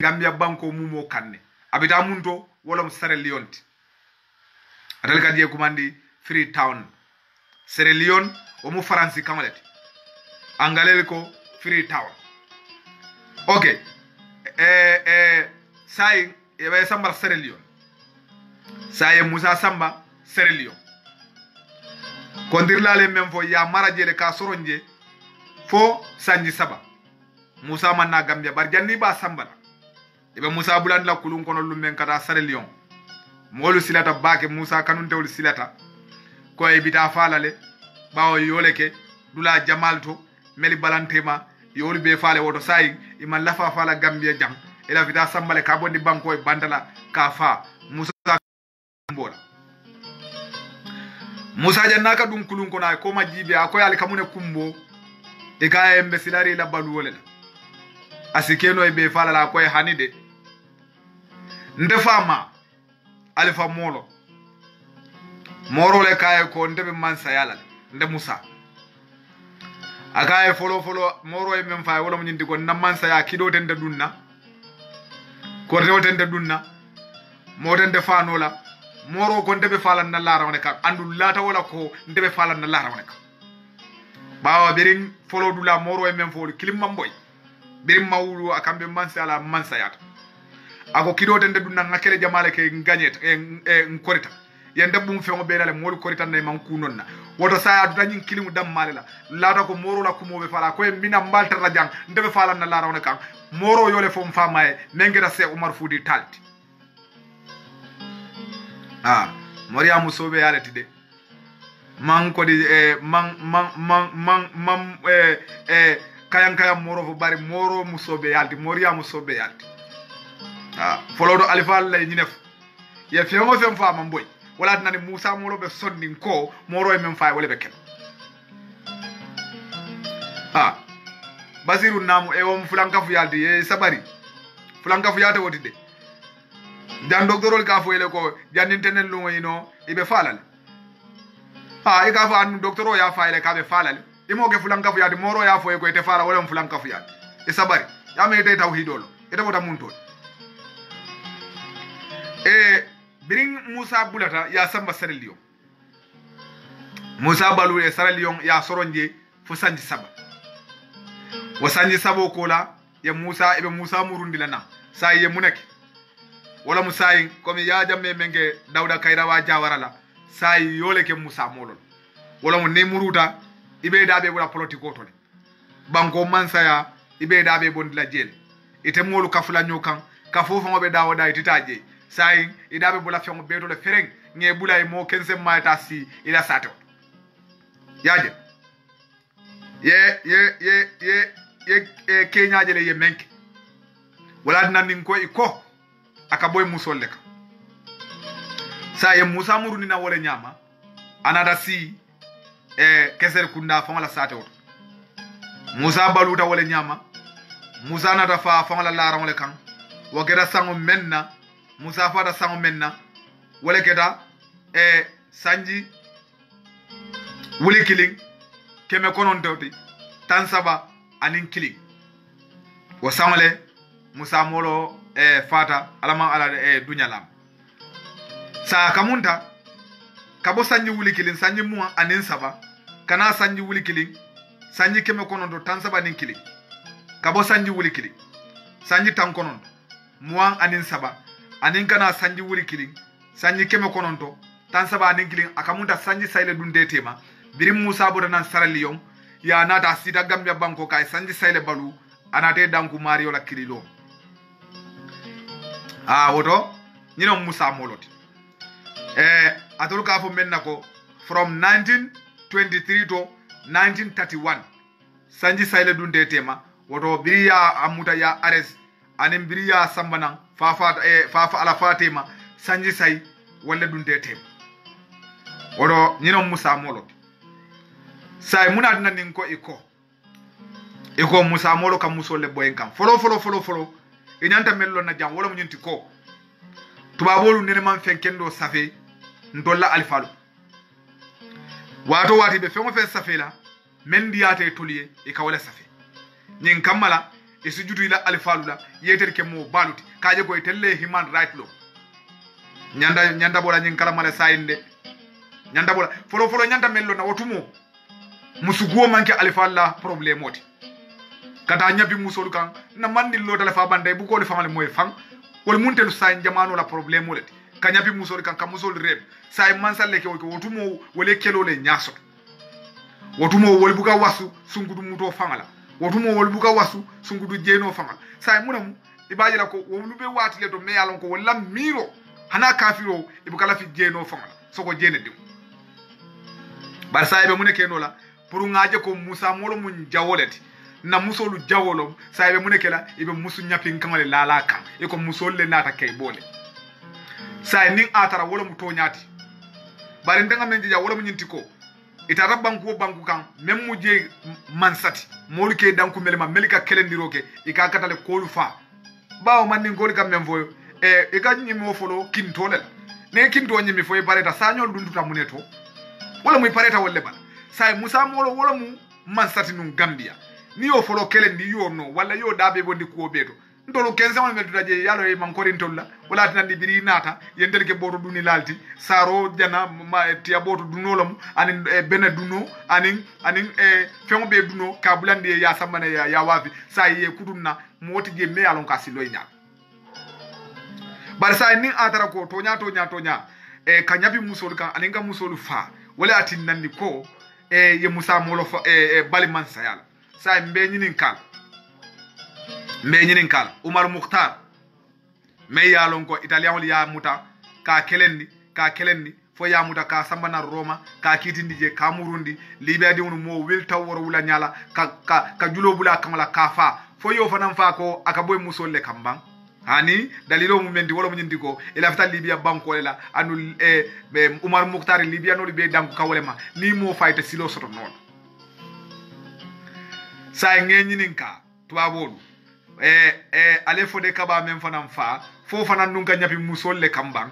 Gambia banko mumo kanne abita munto wala mu Sierra Leone atal kadiye kumandi Freetown Sierra Leone o mu France kamaleti angalel ko Freetown okay say e samba Sierra Leone say Musa samba Sierra Leone kondir lale men fo ya marajele ka soronje fo sanji saba Musa manna Gambia bar janni ba sambala ibe Musa bulan la kulun kono lummen kata Sierra Leone molu silata bake Musa kanun tewul silata ko e bita falale bawo yoleke dula jamalto meli balantema yolu be fale woto sai iman lafa fala Gambia jam ila vita sambale ka bondi banko e bandala ka fa Musa mbola Musa jannaka dum kulun kono ko majibe akoy al kamune kumbo e ka embe silari la balu wala asikeno e be fala la koy hanide nde fama alifa molo le kaye ko ndebe mansa yala nde Musa akaye folo moro e men fay wala mo nyindi ko namansa ya kido tende dunna ko rewtende dunna mo tende fanola moro ko ndebe falan na lara wona ka andu lata wala ko ndebe falan na lara wona ka bawa birin folo dula moro e men folo kilim mamboy birin mawulu akambe mansa ala mansa yata ako kido tende dunna ngakele jamale ke nganyet nkorita yende bum fengo beelale molu korita nay man kunonna woto saya du dañin kilimu dam malela lata ko moro la kumo be fala ko mina mbalta rajang ndebe fala na la rawne kan moro yole fom famaye mengira se Umar Fudi talti Mariamu sobe yalati de man ko di kayang moro fo bari moro musobe yalti Mariamu sobe yalti folodo alifa lay ñinef ye fengo fem fama mboy wala nani Musa moro be sonni ko moro e men fay wala be ken Basiru namu e wom fulanka fu yaldi e sabari fulanka fu yata woti de jan doctorol ka fu ele ko janintenen lungo yino ibe falal e ka fa an doctoro ya fayle ka be falal imo ke fulanka fu yadi moro ya fo e ko ete fala wala fulanka fu yadi e sabari ya me ete tawhidolo ete wota munto birin Musa bulata ya samba Sierra Leone Musa balu e Sierra Leone ya soronje fo sanji saba wa sanji sabo kola ya Musa ibe Musa murundi lana sa ye munake wala musayi komi ya jamme menge Dawda Kairawa Jawara sai yole ke Musa molol wala mo ne muruta ibe dabe wala politiko to banko mansaya ibe dabe bondila jel ite molu kafula nyokan ka fofo ngobe dawo da ititaje sai idabe bula fengo beto le fereng nge bula mo kense maita si ila sato yaje ye Kenya jele ye menke wala dinan ko iko aka boy musol leka sa ye Musa muruni na wala nyama anada si keser kunda fa wala sato Musa baluta wala nyama Musa na dafa fa wala laram le kan wo geda sango menna Musa fa da sango menna wala keda sanji wuli kiling keme konon tawti tan saba anin kiling wo sangole Musa molo fata alama ala dunyalam sa kamunta kabo sanji wuli kiling sanji mu anin saba kana sanji wuli kiling sanji keme konon do tan saba anin kiling kabo sanji wuli kiling sanji tan konon muan anin saba anin kana sanji wuli kiling sanji keme konon to tan saba anin kiling akamunta sanji sayle dunde tema birim Musa bota nan saraliyon ya nata sita Gambia banko kay sanji sayle balu anate danku Mario la kirilo woto ñino Musa moloti atol ka fo men nako from 1923 to 1931 sanji sayle dunde tema woto biriya amuta ya ares anen biriya sambanan fafa ala fatima sanji say wala dunde tema woto ñino Musa moloti say munat nanin ko iko Musa molo kam musole boyen kam folo inyanta mello na jam wala munyinti ko tubabolu nene man fenkendo safe ndolla alfalu wato wati be fengo fe safe la men diyate toliye e ka wala safe nyin kamala e sujudu ila alfalu la yeter ke mo baluti kaje ko telle human right law nyanda bola nyin kala mala sayinde nyanda bola folo nyanda mello na wotumo musuguo manke alfalla problème oti kata nyabi musolu kan na mandil lo dala fa bande bu ko le famale moy fang wol muntelu sa jamano la problème olati ka nyabi musolu kan ka musol reb say mansalle ke wotumo wole kelo le nyaso wotumo wol buka wasu sungudu muto fangala wotumo wol buka wasu sungudu jeno fangala say munam ibaji la ko wolu be wati le do me yalon ko wala miro hana kafiro ibuka la fi jeno fangala soko jene dim bar say be muneke no la pour ngaje ko Musa molo mun jawoleti na musolu jawolom saybe munekela ibe musu nyapin kamale lala kan e ko musol le nata kay bole say ning atara wala mu tonyati bari ndanga men jija wala mu nyinti ko itara banku kan mem mu je mansati molu ke danku melma melika kelendiroke e ka katale kolu fa bawo man ning gori kam mem foyo e ka nyimi folo kintole ne kinto nyimi foyo pareta sañol dunduta muneto wala muy pareta wolle bala say Musa molo wala mu mansati nun Gambia ni yo folo kelendi yo no wala yo dabe bondi ko beto ndolo 15 mal medu daje yalo e man korin tolla wala tan di biri nata yendel ke boto duni lalti saro jana ma tiya boto dunolam anin bena duno anin fengo be duno ka bulande ya samane ya wafi say ye kudunna moti je me yalon ka siloy nya bar say nin atara ko tonya ka nyabi musol kan anin ga musol fa wala atin nanni ko ye Musa molo fa bali man sayala say mbe nyinin kal Umar Mukhtar me yalon ko italien wol ya muta ka kelendi fo ya muta ka sambana Roma ka kitindi je ka murundi libya di mo wil taworo wula nyala ka julo bula kamala ka fa fo yo fanam fa ko aka boy musol le kambang hani dalilo mu mendi wala mu nyindi ko ila fita libya banko la anu Umar Mukhtar libya no be danko kawlema ni mo fayta silo soto non say ngeni ka tubabolu ale fode kaba men fanam fa fo fanan nunga nyapi musol le kambang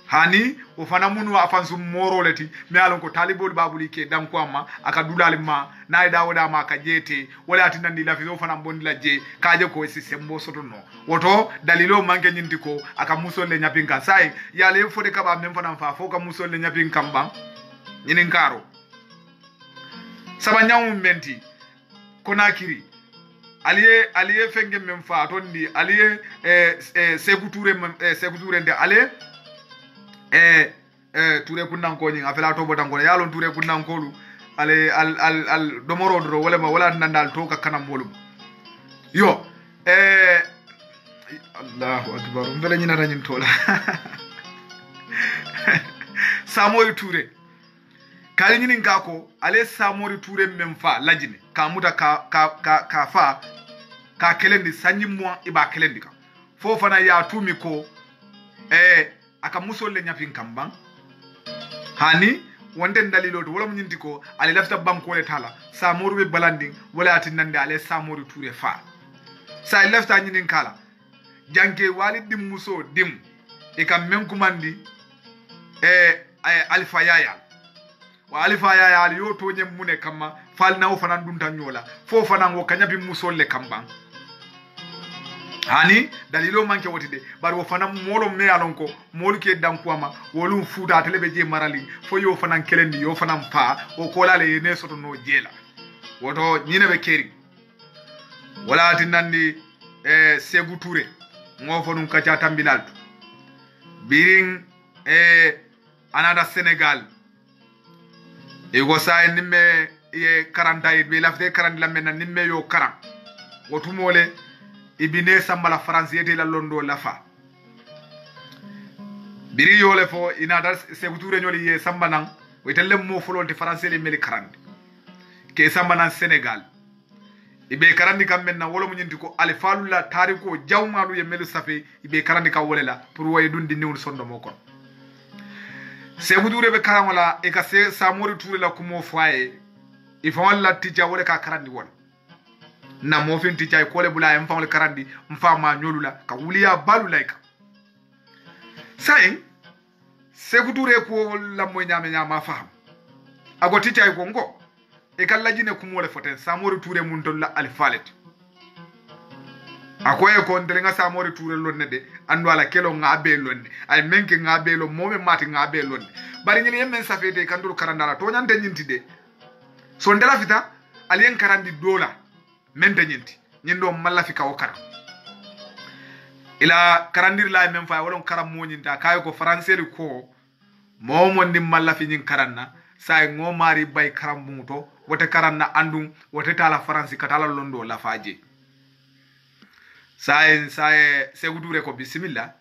hani o fana munu afansu moroleti me alon ko talibol babuli ke danko amma aka dulali ma nay dawoda ma ka jete wala tinandi la fizo fana bondi la je kaje ko si sembo soto no woto dalilo manke nyinti ko aka musol le nyapi kan sai ya le fode kaba men fanam fa fo ka musol le nyapi kambang nyinin karo saba nyawu menti Konakiri aliye fenge mem fa tondi aliye Sékou Touré de ale Touré kundanko nyi afela to botanko yalon Touré kundanko lu ale al domoro do wala nandal to ka kanam bolum yo Allahu akbar mbele nyina tanyin tola Samori Touré kali nyini ngako ale Samori Touré mem fa lajine ka muta ka fa ka kelendi sanyi mo iba kelendi ka fo fana ya tumi ko aka musole nyafin kambang hani wonde dalilo to wala mo nyinti ko ale lafta banko le tala Samori be balandi wala atinande ale Samori Touré fa sa lafta nyinin kala janke walidim muso dim e kam men kumandi Alpha Yaya wa Alpha Yaya yo to nyem mune kama fal na ofana dunta nyola fo fana ngo kanyabi musolle kamba hani dalilo manke wotide bar wo fana molo me alonko molu ke dankuama wolu futa telebe je marali fo yo fana kelendi yo fana mpa o kolale ne soto no jela woto nyine be keri wala tinandi Sékou Touré ngo fonum kacha tambilal biring anada Sénégal go sa nimme ye 40 be lafte 40 lambe na nimme yo karam wotumole ibine sambala France yete la londo lafa biri yole fo inada Sékou Touré nyoli ye sambanan wetelle mo folonte France le meli 40 ke sambanan Sénégal ibe karandi kam menna wolo mo nyinti ko alifalula tariko jawmalu ye melu safe ibe karandi ka wolela pour way dundi niwul sondo mo kon Sékou Touré be karamola e ka Samori Touré la kumo foye il faut la tija wole ka karandi won na mo fin tija ko le bula en fawle karandi mfama nyolula ka wuliya balu laika sai Sékou Touré ko la mo nyama faham ago tija ko ngo e kala jine kumole foten Samori Touré mun tolla alfalet akoye ko ndelenga Samori Touré lonne de andu ala kelo ngabe lonne ay menke ngabe lo mobe mati ngabe lonne bari nyini yemen safete kandul karandala to nyante nyinti de so ndela fita alien karandi dola mente nyinti nyindo malla fika okara ila karandir la men fa wolon karam mo nyinta kayo ko français ko momo ndim malla fi nyin karanna say ngo mari bay karam muto wote karanna andum wote tala France katala londo la faje say Sékou Touré ko bismillah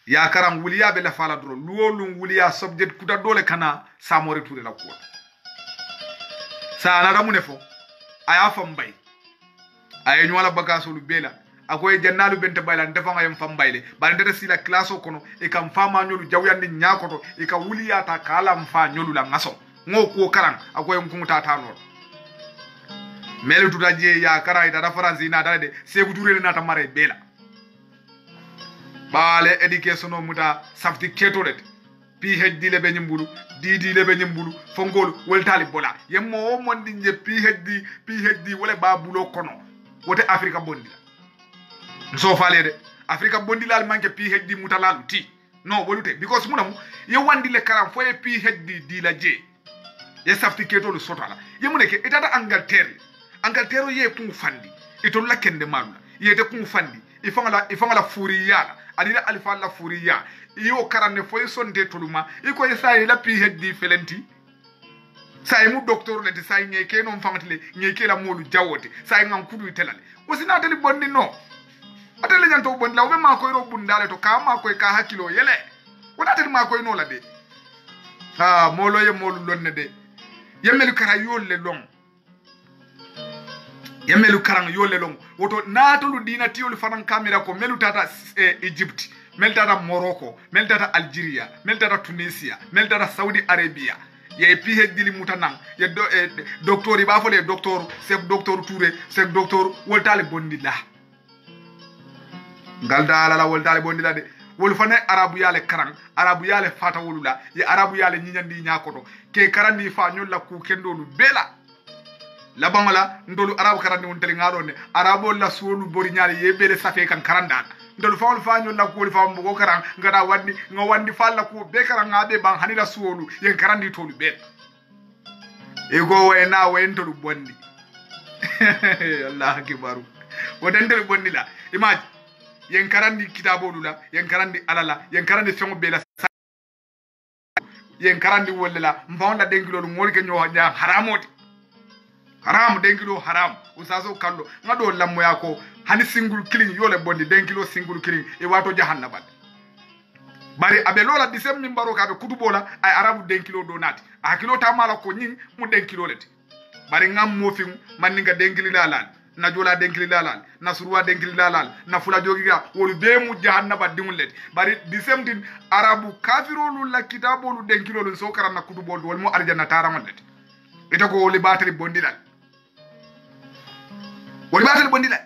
ya karam wuliya be la fala dro luolum wuliya subject kuta dole kana Samori Touré la ko sa na ramune fo aya fambay ay nywala bagasolu bela akoy jannalu bente bayla defa ngayam fambayle bari dede sila classo kono e kam fama nyolu jawyande nyakoto e ka wuliya ta kala mfa nyolu la ngaso ngo ko karan akoy mkunguta tanor mele tutaje ya kara ida France ina dade Sékou Touré na ta mare bela bale education no muta safti ketolet PhD le be nyimbulu DD le be nyimbulu fongol weltali bola yemmo mondi nje PhD wala babulo kono wote Africa bondi la so falede Africa bondi la manke PhD mutalalu ti no wolute because munamu ye wandi le karam foye PhD di la je ye safti ketolu sotala yemune ke etata Angleterre ye kun fandi itol la kende malula ye te kun fandi ifanga la furiya adila alfa la furiya iyo karane foye sonde toluma iko yesa la PhD felenti sai mu docteur le sai ngeke no mfangatile ngeke la molu jawote sai ngam kudu telale osina tele bondi no atele nyanto bondi la obe ma ko ro bundale to kama ko ka hakilo yele wona tele ma ko no la de molo ye molu lonne de yemelu kara yolle long yemelu karang yolle long woto natolu dina tiol fanan kamera ko melu tata Egypt mel tata Morocco mel tata Algeria mel tata Tunisia mel tata Saudi Arabia ye PhD li mutanang ye docteur ba fole docteur c'est docteur Touré c'est docteur woltale bondila galda la woltale bondila de wol fane arabu yale karang arabu yale fata wolula ye arabu yale nyinyandi nyakoto ke karandi fa nyolla ku kendolu bela la bangala ndolu arabu karandi won tele ngaro ne arabo la suolu bori nyaale ye bele safe kan karanda ndolu fa wol fa nyolla ku wol fa mbo karang ngada wandi falla ku be karang ngabe bang hanila suolu ye karandi tolu bel e go wena wen tolu bondi Allah akibaru wodendel bondila image yen karandi kitabolu la yen karandi alala yen karandi fengo bela yen karandi wolla mfawda dengilolu ngol ke nyo haramoti haram dengilo haram usaso kallo ngado lammo yako hani single killing yole bondi dengilo single killing e wato jahannaba bari abe lola disem min baro ka be kutubola ay arabu denkilo do nati akilo tamala ko nyin mu denkilo leti bari ngam mo fi man ninga denkili lalal na jola denkili lalal na surwa denkili lalal na fula jogiga wolu be mu jahannaba dingul leti bari disem din arabu kafirolu la kitabolu denkilo lu so karanna kutubol wol mo arjanna taramol leti ita ko woli batari bondilal woli batari bondilal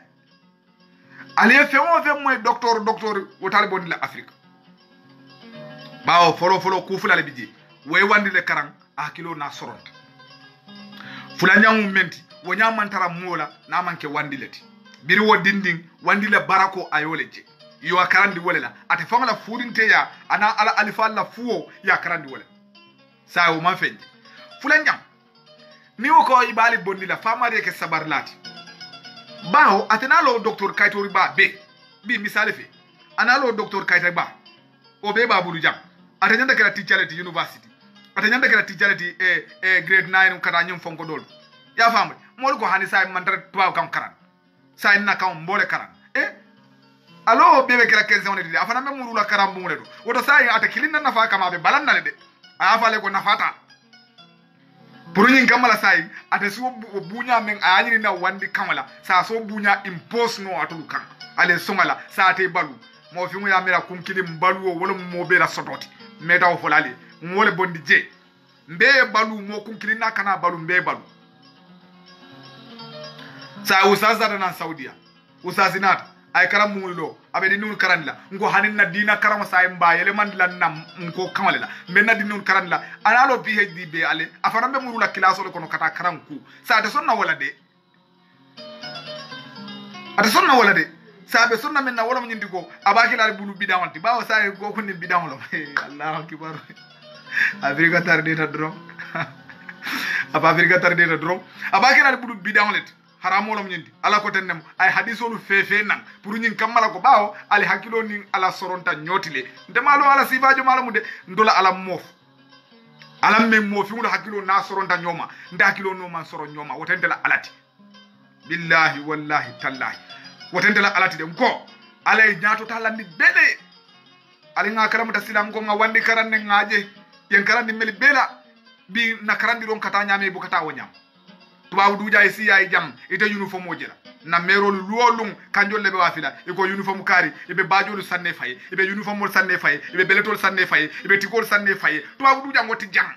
aliye fewo fe moy docteur wotali bondila afrique bawo folo kufula le biji way wandi le karang akilo na soronta fulanyangu menti wonya mantara mola na manke wandi leti biri wo dinding wandi le barako ayoleje yo akarandi wolela ate fangala furinte ya ana ala alifa la fuo ya akarandi wolela sa o man fendi fulanyam ni wo ko ibali bonni la famare ke sabarlati bawo atenalo docteur kaytori ba bi misale fe analo docteur kaytori ba o be babulu jam atanyanda kala teacherity university atanyanda kala teacherity grade 9 kata nyum fonko dol ya famu mol ko hani say man tara tuwa kam karan say na kam mbole karan alo bebe kala 15 on de afana memuru la karam bu muledo woto say ata kilin na fa kama be balan na de afa le ko nafata pour nyin kamala say ata so bunya men ayini na wandi kamala sa so bunya impose no atulu kan ale songala sa te balu mo fi mu ya mera kunkili mbalu wala mo be la sototi meta o folali ngole bondi je mbe balu mo kunkili na kana balu mbe balu sa usaza na saudia usazinata ay karam mulo abe dinul karanla ngo hanin na dina karam sa mba yele mandla nam ngo kamalela men na dinul karanla analo phd be ale afana be murula kilaso le kono kata karam ku sa de sonna wala de ata sonna wala de sabe sunna men na wala nyindi ko abaki la bulu bidawanti bawo sa go ko ni bidawlo Allahu akbar afrika tarde ta drom aba afrika tarde ta drom abaki la bulu bidawlet haramo lo nyindi ala ko tennem ay hadisolu fefe nan pour nyin kamala ko bawo ali hakilo ni ala soronta nyotile ndemalo ala sibajo malamu de ndola ala mof ala men mofi ngul hakilo na soronta nyoma ndakilo no man soro nyoma wotentela alati billahi wallahi tallahi wotentela alati de ko alay nyaato talandi bede ali nga karamuta silam ko nga wandi karanne ngaaje yen karandi meli bela bi na karandi ron kata nyame bu kata wonyam tubabu duja isi ya jam ite uniform ojela na merol luolum kanjol lebe wafila iko uniform kari ibe bajolu sanne fay ibe uniform mol sanne fay ibe beletol sanne fay ibe tikol sanne fay tubabu duja ngoti jam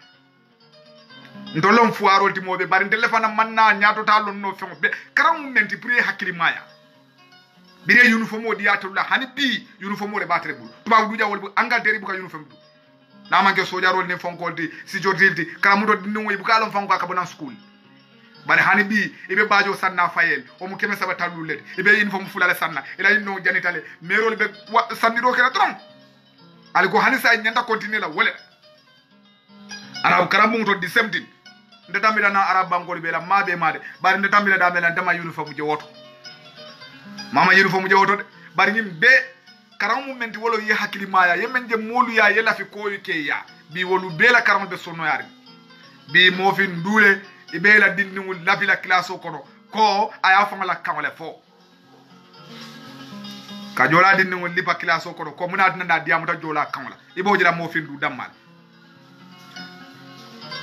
ndolom fuarol ti mobe bari telefona manna nyaato talon no fengo be karam menti pri hakili maya bire uniform odi yatula hani bi uniform le batre bul tubabu duja wol Angleterre bu ka uniform du na manke soja rol ne fonkolti si jordilti karamudo dinno bu kalon fonko ka bonan school bari hani bi ibe bajo sanna fayel o mu keme saba talulet ibe uniform fulale sanna ila no janitale merol be sandiro kala tron ali ko hani sa nyanda continue la wole arab karamu to di semtin ndata mi dana arab bangol be la mabe bari ndata mi da mela ndama uniform je woto mama uniform je woto de bari nyim be karamu menti wolo yi hakili maya yemen je molu ya yela fi ko yuke ya bi wolu be la karamu be sonno yari bi mo fi ndule ibe la dinnu la classe kono ko aya fanga la kamale fo ka jola dinnu lipa classe kono ko muna dina da diamuta jola kamala ibo jira mo fi ndu damal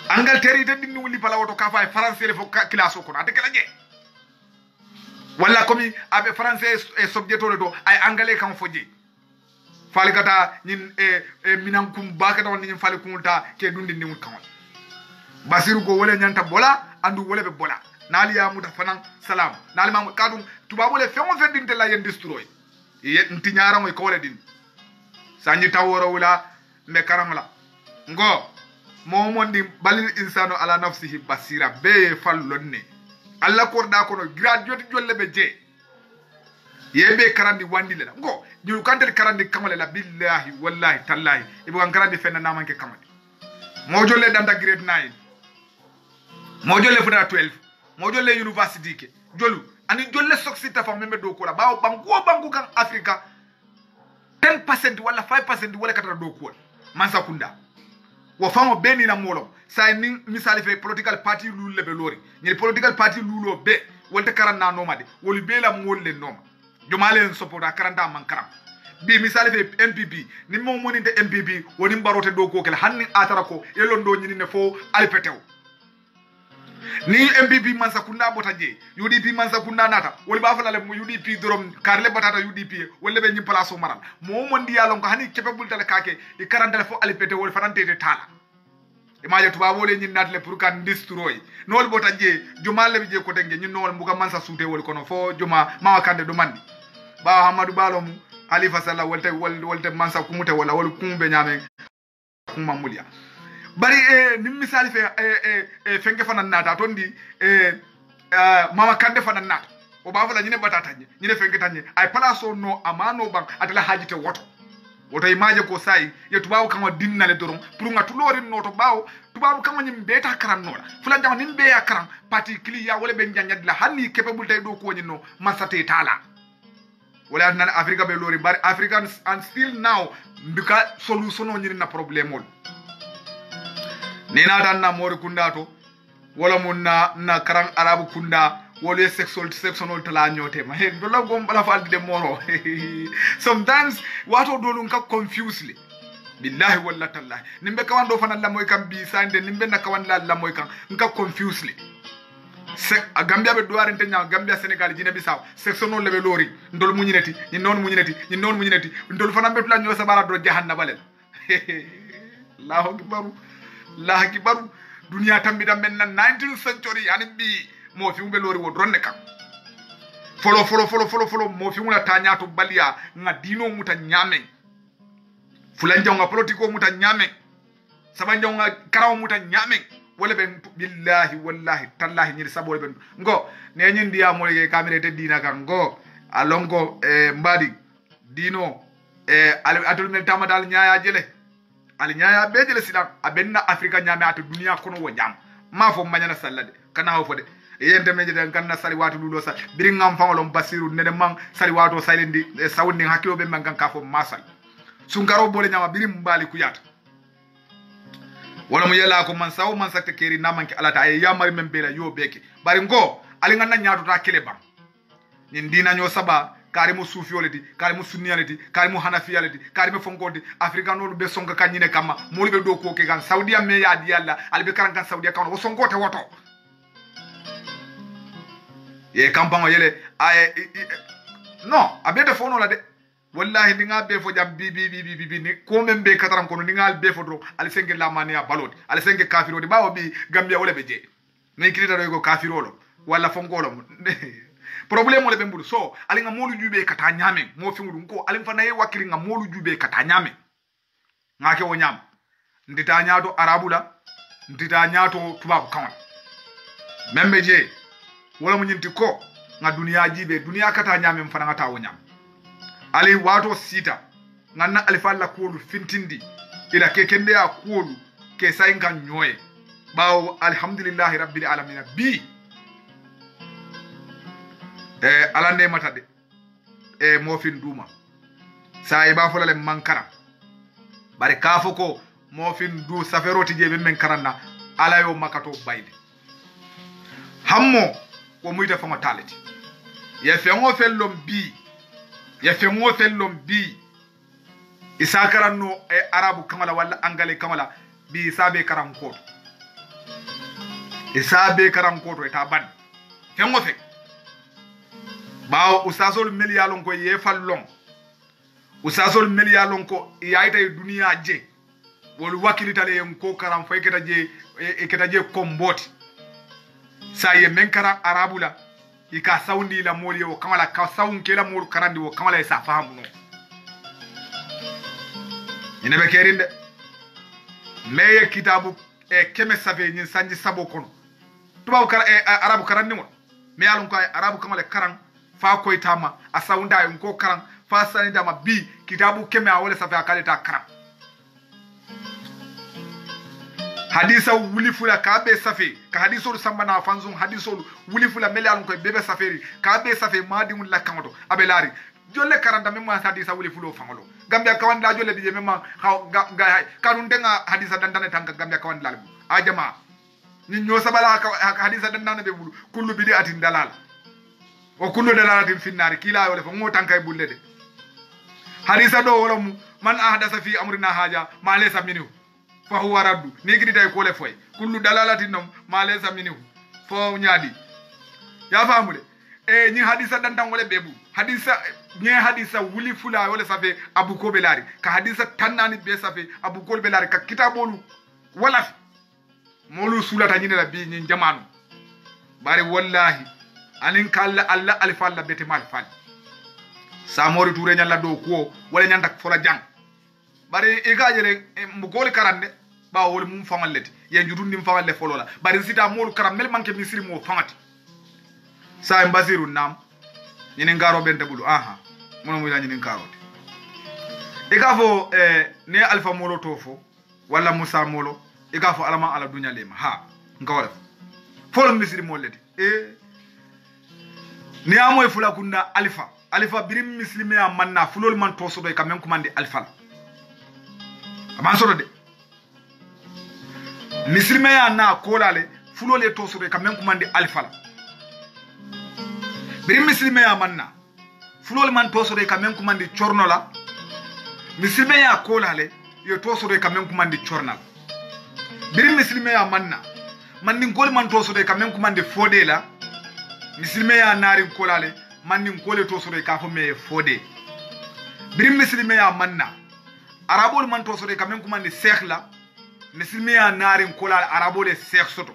Angleterre de dinnu lipa la woto ka fa français le fo classe kono ate kala je wala komi abe français e subjeto le do ay anglais kan foje fali kata nyin minan kum baka don nyin fali kumulta ke dundi ni mul kamala basiru go wole nyanta bola andu wole be bola nali ya muta fanan salam nali mam kadum tubabu le femo fendinte la yen destroy ye ntinyara moy ko wole din sanji taworo wala me karamala ngo momondi balil insano ala nafsihi basira be fallonne alla korda kono graduate jolle be je yebe karandi wandi le ngo ñu kantel karandi kamale la billahi wallahi tallahi ibo karandi fenna na manke kamale mo jolle danta grade 9 mo jolle futa 12 mo jolle university ke jolu ani jolle soksita fa membe do ko la bawo bangu kan Africa 10% wala 5% wala katara do ko mansa kunda wo famo beni na molo say ni misali fe political party lu lebe lori ni political party lu lo be wolta karanna no made woli be la molle noma jomale en sopota karanda man karam bi misali fe MPP ni mo moni de MPP woni mbarote do ko kala hanni atara ko elondo nyini ne fo alpetew ni MPP mansa kunda botaje UDP mansa kunda nata woli ba falale mo UDP dorom karle batata UDP wolle be nyi place o maral mo mondi yalon ko hani capable tale kake e karandale fo alpete wol fanantete tala imaje tuba wole nyi natle pour kan destroy nol botaje jumalle je ko denge nyi nol mbuga mansa sute wol kono fo juma mawa kande do mandi ba Hamadou Balom Halifa Sallah wolte mansa kumute wala wol kumbe nyame kuma mulia bari ni misali fe fenge fana nata tondi mama kande fana nata o ba fala nyine batata nyine fenge tanye ay palaso no amano bang atala hajite woto imaje ko sai ye tubabu kan dinna le doron pour nga tulori noto bawo tubabu kan nyim beta karan nola fulan jama nim be ya karan particulier wala be njanya la hanni capable tay do ko nyino masate tala wala nan Africa be lori bari Africans and still now ndika solution o nyini na problem ol nina dan na mori kunda to wala mun na karan arabu kunda wala sexual tala nyote ma he do la gom bala faldi de moro sometimes wato do lun ka confusely billahi walla tallahi nimbe kawando fana la moy kam bi sande nimbe na kawan la moy kam nka confusely a Gambia be do arente nya Gambia Senegal Guinea Bissau sexual lebe lori ndol munyineti ni non munyineti ndol fana be tula nyo sabara do jahanna balel Allahu akbar dunia tambida men na 19th century ani bi mo fi umbe lori wo dronne kam folo mo fi mula tanya to balia nga dino muta nyame fulanja nga politiko muta nyame sabanja nga karaw muta nyame wala ben billahi wallahi tallahi nyiri sabole ben ngo ne nyindi ya mo le kamere te dina kan ngo alongo mbadi dino atul mel tamadal nyaaya jele al nyaaya be jele sidan abenna afrika nyame atu dunia kono wo jam ma fo manyana sallade kana ho fode yende meje den kanna sali watu lulo sa biri ngam fangolom basiru nene man sali watu salendi sawndi hakilo be man kan ka fo masal sungaro bole nyama biri mbali kuyata wala mu yela ko man saw man sakte keri namanki alata ay yamari men bela yo beke bari ngo ali nganna nyaatu ta kele bam nin dina nyo saba karimu sufiyoleti karimu sunniyaleti karimu hanafiyaleti karimu fonkoti africano be songa kanyine kama moli be do ko ke kan saudiya me ya di yalla ali be karan kan saudiya kan wo songote woto ye kampango yele ay no abete fono la de wallahi ni ngabe fo jam bi ni ko membe kataram kono ni ngal be fo do ali senge lamania balodi ali senge kafirodi bawo bi gambia wala be je ne kirita do ko kafirolo wala fongolo problème wala be mbulu so ali nga molu jube kata nyame mo fi ngudum ko ali fana ye wakili nga molu jube kata nyame ngake wo nyam ndita nyaato arabula ndita nyaato tubabu kawon membe je wala mu nyinti ko nga dunia jibe dunia kata nyame mfana ngata wo nyam ali wato sita nganna alifalla kuolu fintindi ila kekende ya kuolu ke sayinga nyoye bawo alhamdulillah rabbil alamin bi ala ne mata de mo fin duma say ba fulale mankara bari kafo ko mo fin du saferoti je be men karanna ala yo makato bayde hammo ko muyta fama taleti ye fengo fellom bi ya fengo fellom bi isa karanno arabu kamala wala angale kamala bi isabe karam koto eta ban fengo fe bawo usasol meliyalon ko ye fallon usasol meliyalon ko yaita dunia je wol wakilitale en ko karam fay keta je komboti sa ye men karam arabula ika saundi la moli o kamala ka saun kela mol karandi o kamala sa fahamu no ina be kerinde meye kitabu keme save nyin sanji sabo kono tubaw kar arabu karandi mo me alon ko arabu kamala karan fa koy tama asaunda en ko karan fa sani dama bi kitabu keme awole save akale ta karan hadisa wuli fula ka be safe ka hadisol sambana fanzum hadisol wuli fula mele alon ko bebe saferi ka be safe madi mun la kangoto abelari jolle karanta memma hadisa wuli fulo fangolo gambia kawanda jolle bije memma ga kanun denga hadisa dandane tanka gambia kawanda labu a jama ni nyo sabala hadisa dandane be bulu kullu bidi atin dalal o kullu dalalatin finnari kila wala fa ngo tankay bulle de hadisa do wala mu man ahdasa fi amrina haja ma laysa minhu fa huwa raddu ni gidi tay ko le foy kullu dalalatin nom ma laysa minhu fo nyaadi ya famule e ni hadisa dandan wala bebu hadisa ni hadisa wuli fula wala safe abu ko belari ka hadisa tannani be safe abu ko belari ka kitabolu wala molu sulata ni la bi ni jamanu bari wallahi anin kala alla alfalla bete mal fal samori touré nyalla do ko wala nyanda fola jang bari igajere mbugol karande ba wol mum famalleti ye njutundi mfamalle folola bari sita molu karam mel manke misiri mo famati sa mbasiru nam nyine ngaro bente bulu aha mono mu nyine karote igafo ne alfa molo tofo wala musa molo igafo alama ala dunya lema ha ngawala folo misiri molleti ni amoy fula kunda alifa birim muslime ya manna fulol man toso do kamem kumande alfa aman soto de muslime ya na kolale fulol e toso do kamem kumande alfa birim muslime ya manna fulol man toso do kamem kumande chornola muslime ya kolale yo toso do kamem kumande chornal birim muslime ya manna man ngol man toso do kamem kumande fodela muslime ya nari kolale manni kole to sore ka fo me fode birim muslime ya manna arabol man to sore kamen kuma ni sekhla muslime ya nari kolale arabole sekh soto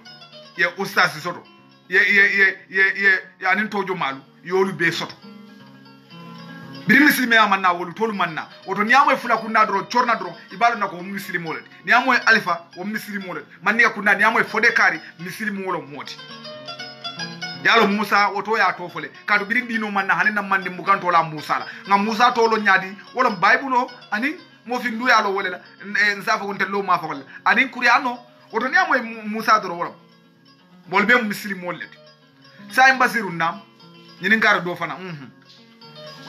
ye ustaz soto ye anin tojo malu yolu be soto birim muslime ya manna wolu tolu manna oto niamoy fula kunna dro chorna dro ibalo nako muslimo le niamoy alfa o muslimo le manni ka kunna niamoy fode kari muslimo lo moti yalo Musa woto ya tofole kadu birindi no manna hanina mandi mukanto la Musa la ngam Musa to lo nyaadi wala bible ani mo fi ndu yalo wala nsafa ko tello ma fakol ani kuriano woto ni amoy Musa do wala bol be muslim molle say mbasiru nam nyini ngara do fana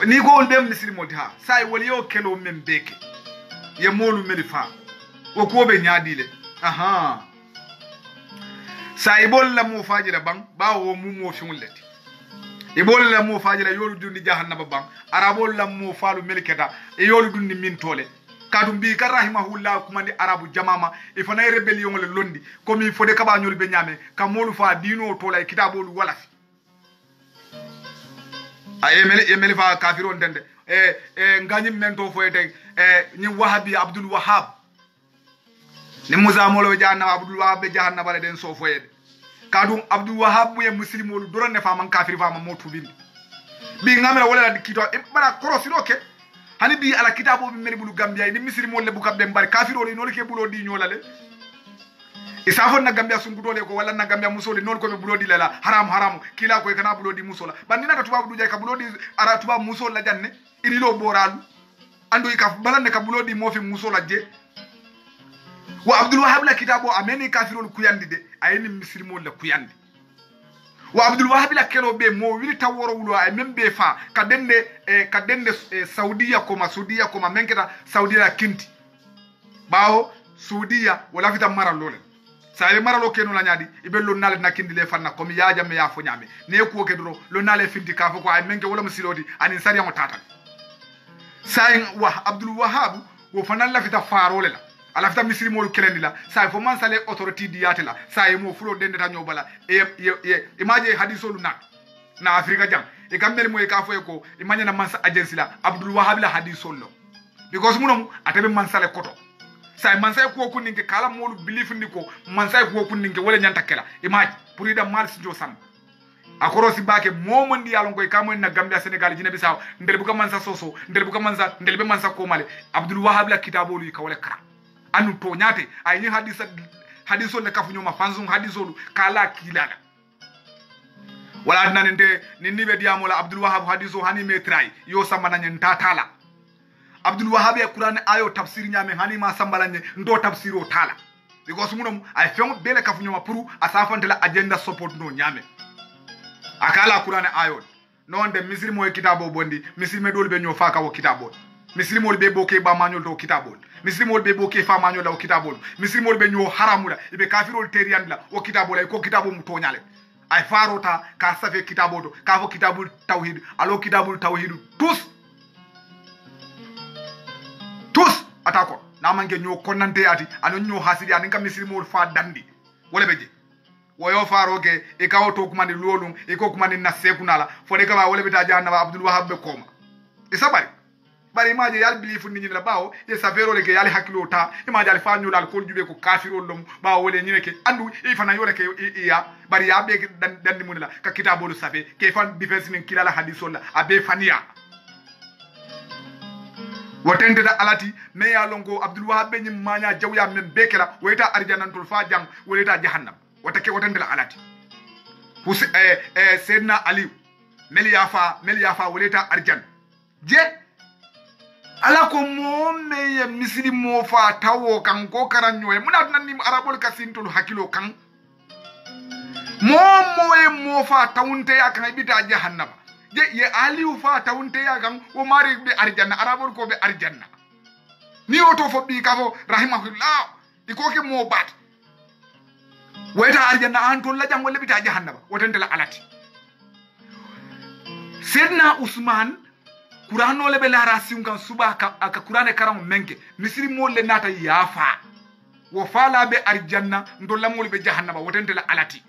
ni ko wol be muslim molti ha say wol yo kelo mem beke ye molu melifa o ko be nyaadi le aha sa ibol la mo fajira bang bawo mu mo fiuleti ibol la mo fajira yolu dundi jahannaba bang arabol la mo falu melketa e yolu dundi min tole kadum bi karahimahullah kumandi arabu jamama e fana rebellion le londi komi fode kaba nyol be nyame kamolu fa dino tola kitabolu wala fi ay emeli fa kafiron dende ngani mento foyete ni wahabi abdul wahhab ni musa molo jahannama abdul wahab be jahannama la den so foyede kadum abdul wahab ye muslimolu doron ne fama kafir fama motu bindi bi ngamela wala dikito bara korosiro ke hani bi ala kitabo bi meli bulu gambia ni muslimol le bu kabbe mbar kafirolo no ke bulo di nyolale isafon na gambia sun gudole ko wala na gambia musoli non ko be bulo di lela haram kila ko kana bulo di musola bandina ka tubabu duje ka bulo di ara tubabu musol la janne ini lo boralu ando ikaf balande ka bulo di mo fi musola je wa abdul wahab la kitabo ameni kafirol kuyandi de ayeni muslimol la kuyandi wa abdul wahab la kelo be mo wili taworo wulo ay membe fa kadende saudiya koma menketa saudiya kinti bawo saudiya wala fita maral lole sare maralo kenu la nyadi ibe lo nale nakindi le fanna komi yaaja me ya fo nyame ne ko kedro lo nale finti ka fo ko ay menke wala musilodi ani sari on tatan sai wa abdul wahab wo fanal la fita farole la ala fita misiri molu kelendi la sai fo man sale autorité diate la sai mo fulo dende ta nyobala imaje hadisolu na afrika jam e kamel mo e ka fo ko imanya na mansa agency la abdul wahab la hadisolu because munom atabe man sale koto sai man sai ko kuninge kala molu belief ndiko man sai ko kuninge wala nyanta kala image pour ida mal si jo sam akoro si bake momondi yalon koy kamo na gambia senegal jine bisaw ndel buka man sa soso ndel buka man sa ndel be man sa ko male abdul wahab la kitabolu ka wala kara anu to nyate ay ni hadisol le kafu nyoma fanzum hadisolu kala kilala wala nanende ni nibe diamola abdul wahab hadiso hani metrai yo samana nyen tatala abdul wahab ya qur'an ayo tafsir nyame hani ma sambalanye ndo tafsiro tala because munum ay fen bele kafu nyoma pour asafante la agenda support no nyame akala qur'an ayol non de misri moy kitabo bondi misri me dol be nyo faka wo kitabo misri mol be boke ba mañol to kitabo misri mol be boke fa mañol la wo kitabo misri mol be nyo haramula ibe kafirol terian la wo kitabo la ko kitabo mu to nyale ay farota ka safe kitabo to ka fo kitabul tawhid alo kitabul tawhid tous atako na manke nyo konante ati anu nyo hasidi anin ka misri mol fa dandi wala beje woyo faroke e kawo to kumani lolum e ko kumani na sekunala fode ka ba wala bita janna abdul wahab be koma isabari bari maje yal bilifu ni la bawo e savero le ke yal hakilo ta e maje al fanyu dal ko jube ko kafiro lom bawo wole ni ke andu e fana yole ke ya bari ya be dandi munila ka kitabo lu safe ke fan defense ni kilala hadiso la abe fania wotende da alati me ya longo abdul wahab be nyim manya jawya men bekela weta arjanantul fa jam weta jahannam wotende la alati sedna ali mel yafa weta arjan je ala ko mo me misiri mo fa tawo kan ko karanyo e munat nan ni arabol kasintul hakilo kan mo fa tawunte ya kan bita jahannaba je ye ali fa tawunte ya kan o mari be arjanna arabol ko be arjanna ni oto fo bi ka fo rahimahullah iko ke mo bat wayta arjanna antol la jam wala bita jahannaba wotente la alati sedna usman Kurano lebe lara siungan suba aka kurane karam menke misiri mole nata yafa wo fala be arjanna ndolla mole be jahannama wotente la alati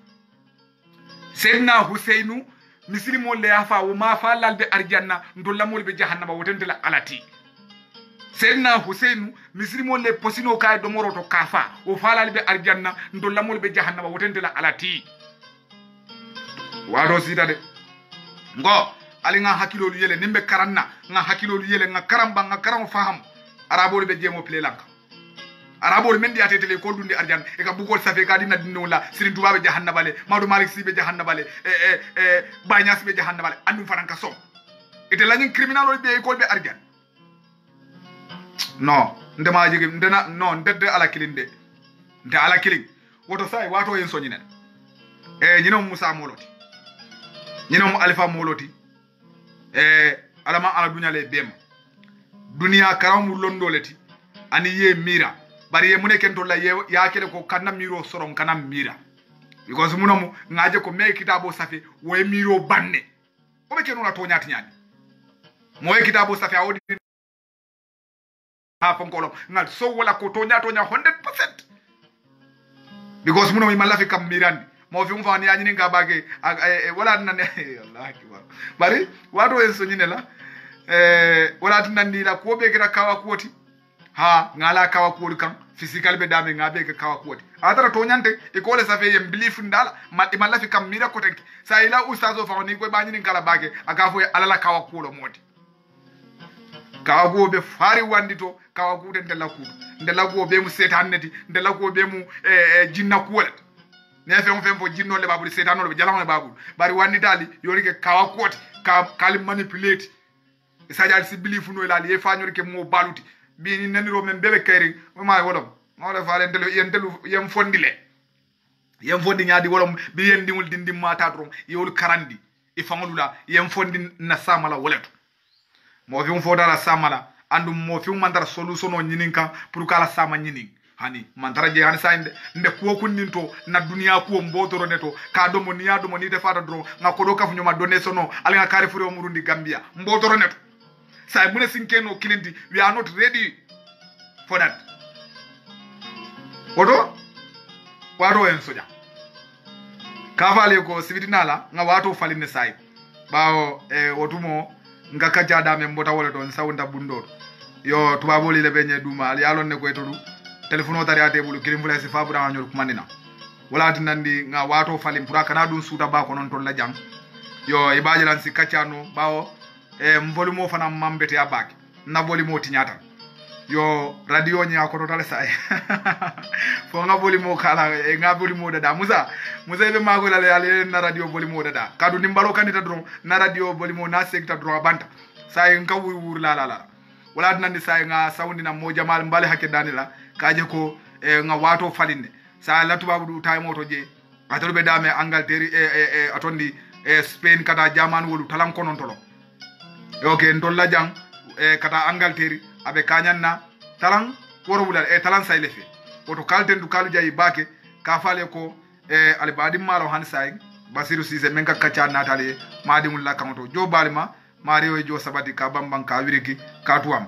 Sayyidina Husainu misiri mole yafa wo ma fala be arjanna ndolla mole be jahannama wotente la alati Sayyidina Husainu misiri mole posino kay do moroto kafa wo fala be arjanna ndolla mole be jahannama wotente la alati wado sita de ngo ali nga hakilolu yele nimbe karanna nga hakilolu yele nga karamba nga karam faham arabol be jemo plelanka arabol men diate tele ko dundi arjan e ka bugol safe ka dina dinno la sirin tuba be jahannabale madu malik sibe jahannabale banyas be jahannabale andu faranka so ite lañu criminal be ko be arjan no ndema jigi ndena no ndedde ala kilinde nde ala kilin woto say wato yen soñinen ñinom Musa moloti ñinom Alpha moloti alama ala dunya le bem dunya karamu londoleti ani ye mira bari ye muneken to la ye ya kele ko kanna miro soron kana mira because munamu ngaje ko me kitabo safi wo miro banne o be kenu la to nyati nyani mo e kitabo safi awodi ha fonkolo ngal so wala ko to nya 100% because munamu malafi kam mirandi mo fi mfa ni anyini ngabage wala nane Allah kibar bari wado en so nyine la wala tunandi la ko be kira kawa koti ha ngala kawa kodi kan physical be dame ngabe ke kawa kodi atara to nyante e ko le safe yem belief ndala ma fi kam mira ko tenki sa ila ustazo fa ni ko ba nyini ngala bage aga fo alala kawa kolo modi kawa go be fari wandito kawa ku den la ku ndela go be mu setan neti ndela go be mu jinna kuwala ne fem jinno le babul setano le jalamo le babul bari wandi dali yori ke kawa koti kali manipulate sajal si belief no la li fa nyori ke mo baluti bi ni naniro men bebe kayri ma wolom mo le faale ndelu yem fondi nyaadi wolom bi yen dimul dindi mata drum yol karandi e fangolula yem fondi na samala woleto mo fi fo dala samala andu mo fi mandar solution o nyininka pour kala sama nyinin hani mantara je hani sainde nde ko kunninto na dunia ko mbotoro neto ka do mo niya do mo ni defata dro nga ko do kaf nyoma donné sono ali nga kare fure o murundi Gambia mbotoro neto say mune sinkeno kilindi we are not ready for that odo wado en soja ka vale ko sivitinala nga wato faline say bawo otumo nga kajada me mbota wala don sawunda bundor yo tubaboli le benye duma ali alon ne ko etudu telefono tari ate bulu kirim fula si fabura anyor kumandina wala tinandi nga wato falim pura kana dun suta ba ko non ton la jam yo ibaji lan si kacciano bawo mvolumo fana mambete abaki na volimo tinyata yo radio nya ko to tale sai fo nga volimo kala nga volimo dada musa be mago la ale na radio volimo dada kadu nimbalo kanita dron na radio volimo na sekta dron banta sai nga wur la wala tinandi sai nga sawndi na mo jamal mbale hakke danila kaje ko nga wato falinne sa la tubabu du time oto je atolu be dame Angleterre atondi Spain kata jaman wolu talan konon tolo okay ndolla jang kata Angleterre abe kanyanna talan woro bulal talan saylefe oto kalten du kalu jayi bake ka fale ko ale badim malo han say Basiru Cissé men ka kacha natale madi mulla kamoto jo balima mario jo sabati ka bamban ka wiriki ka tuam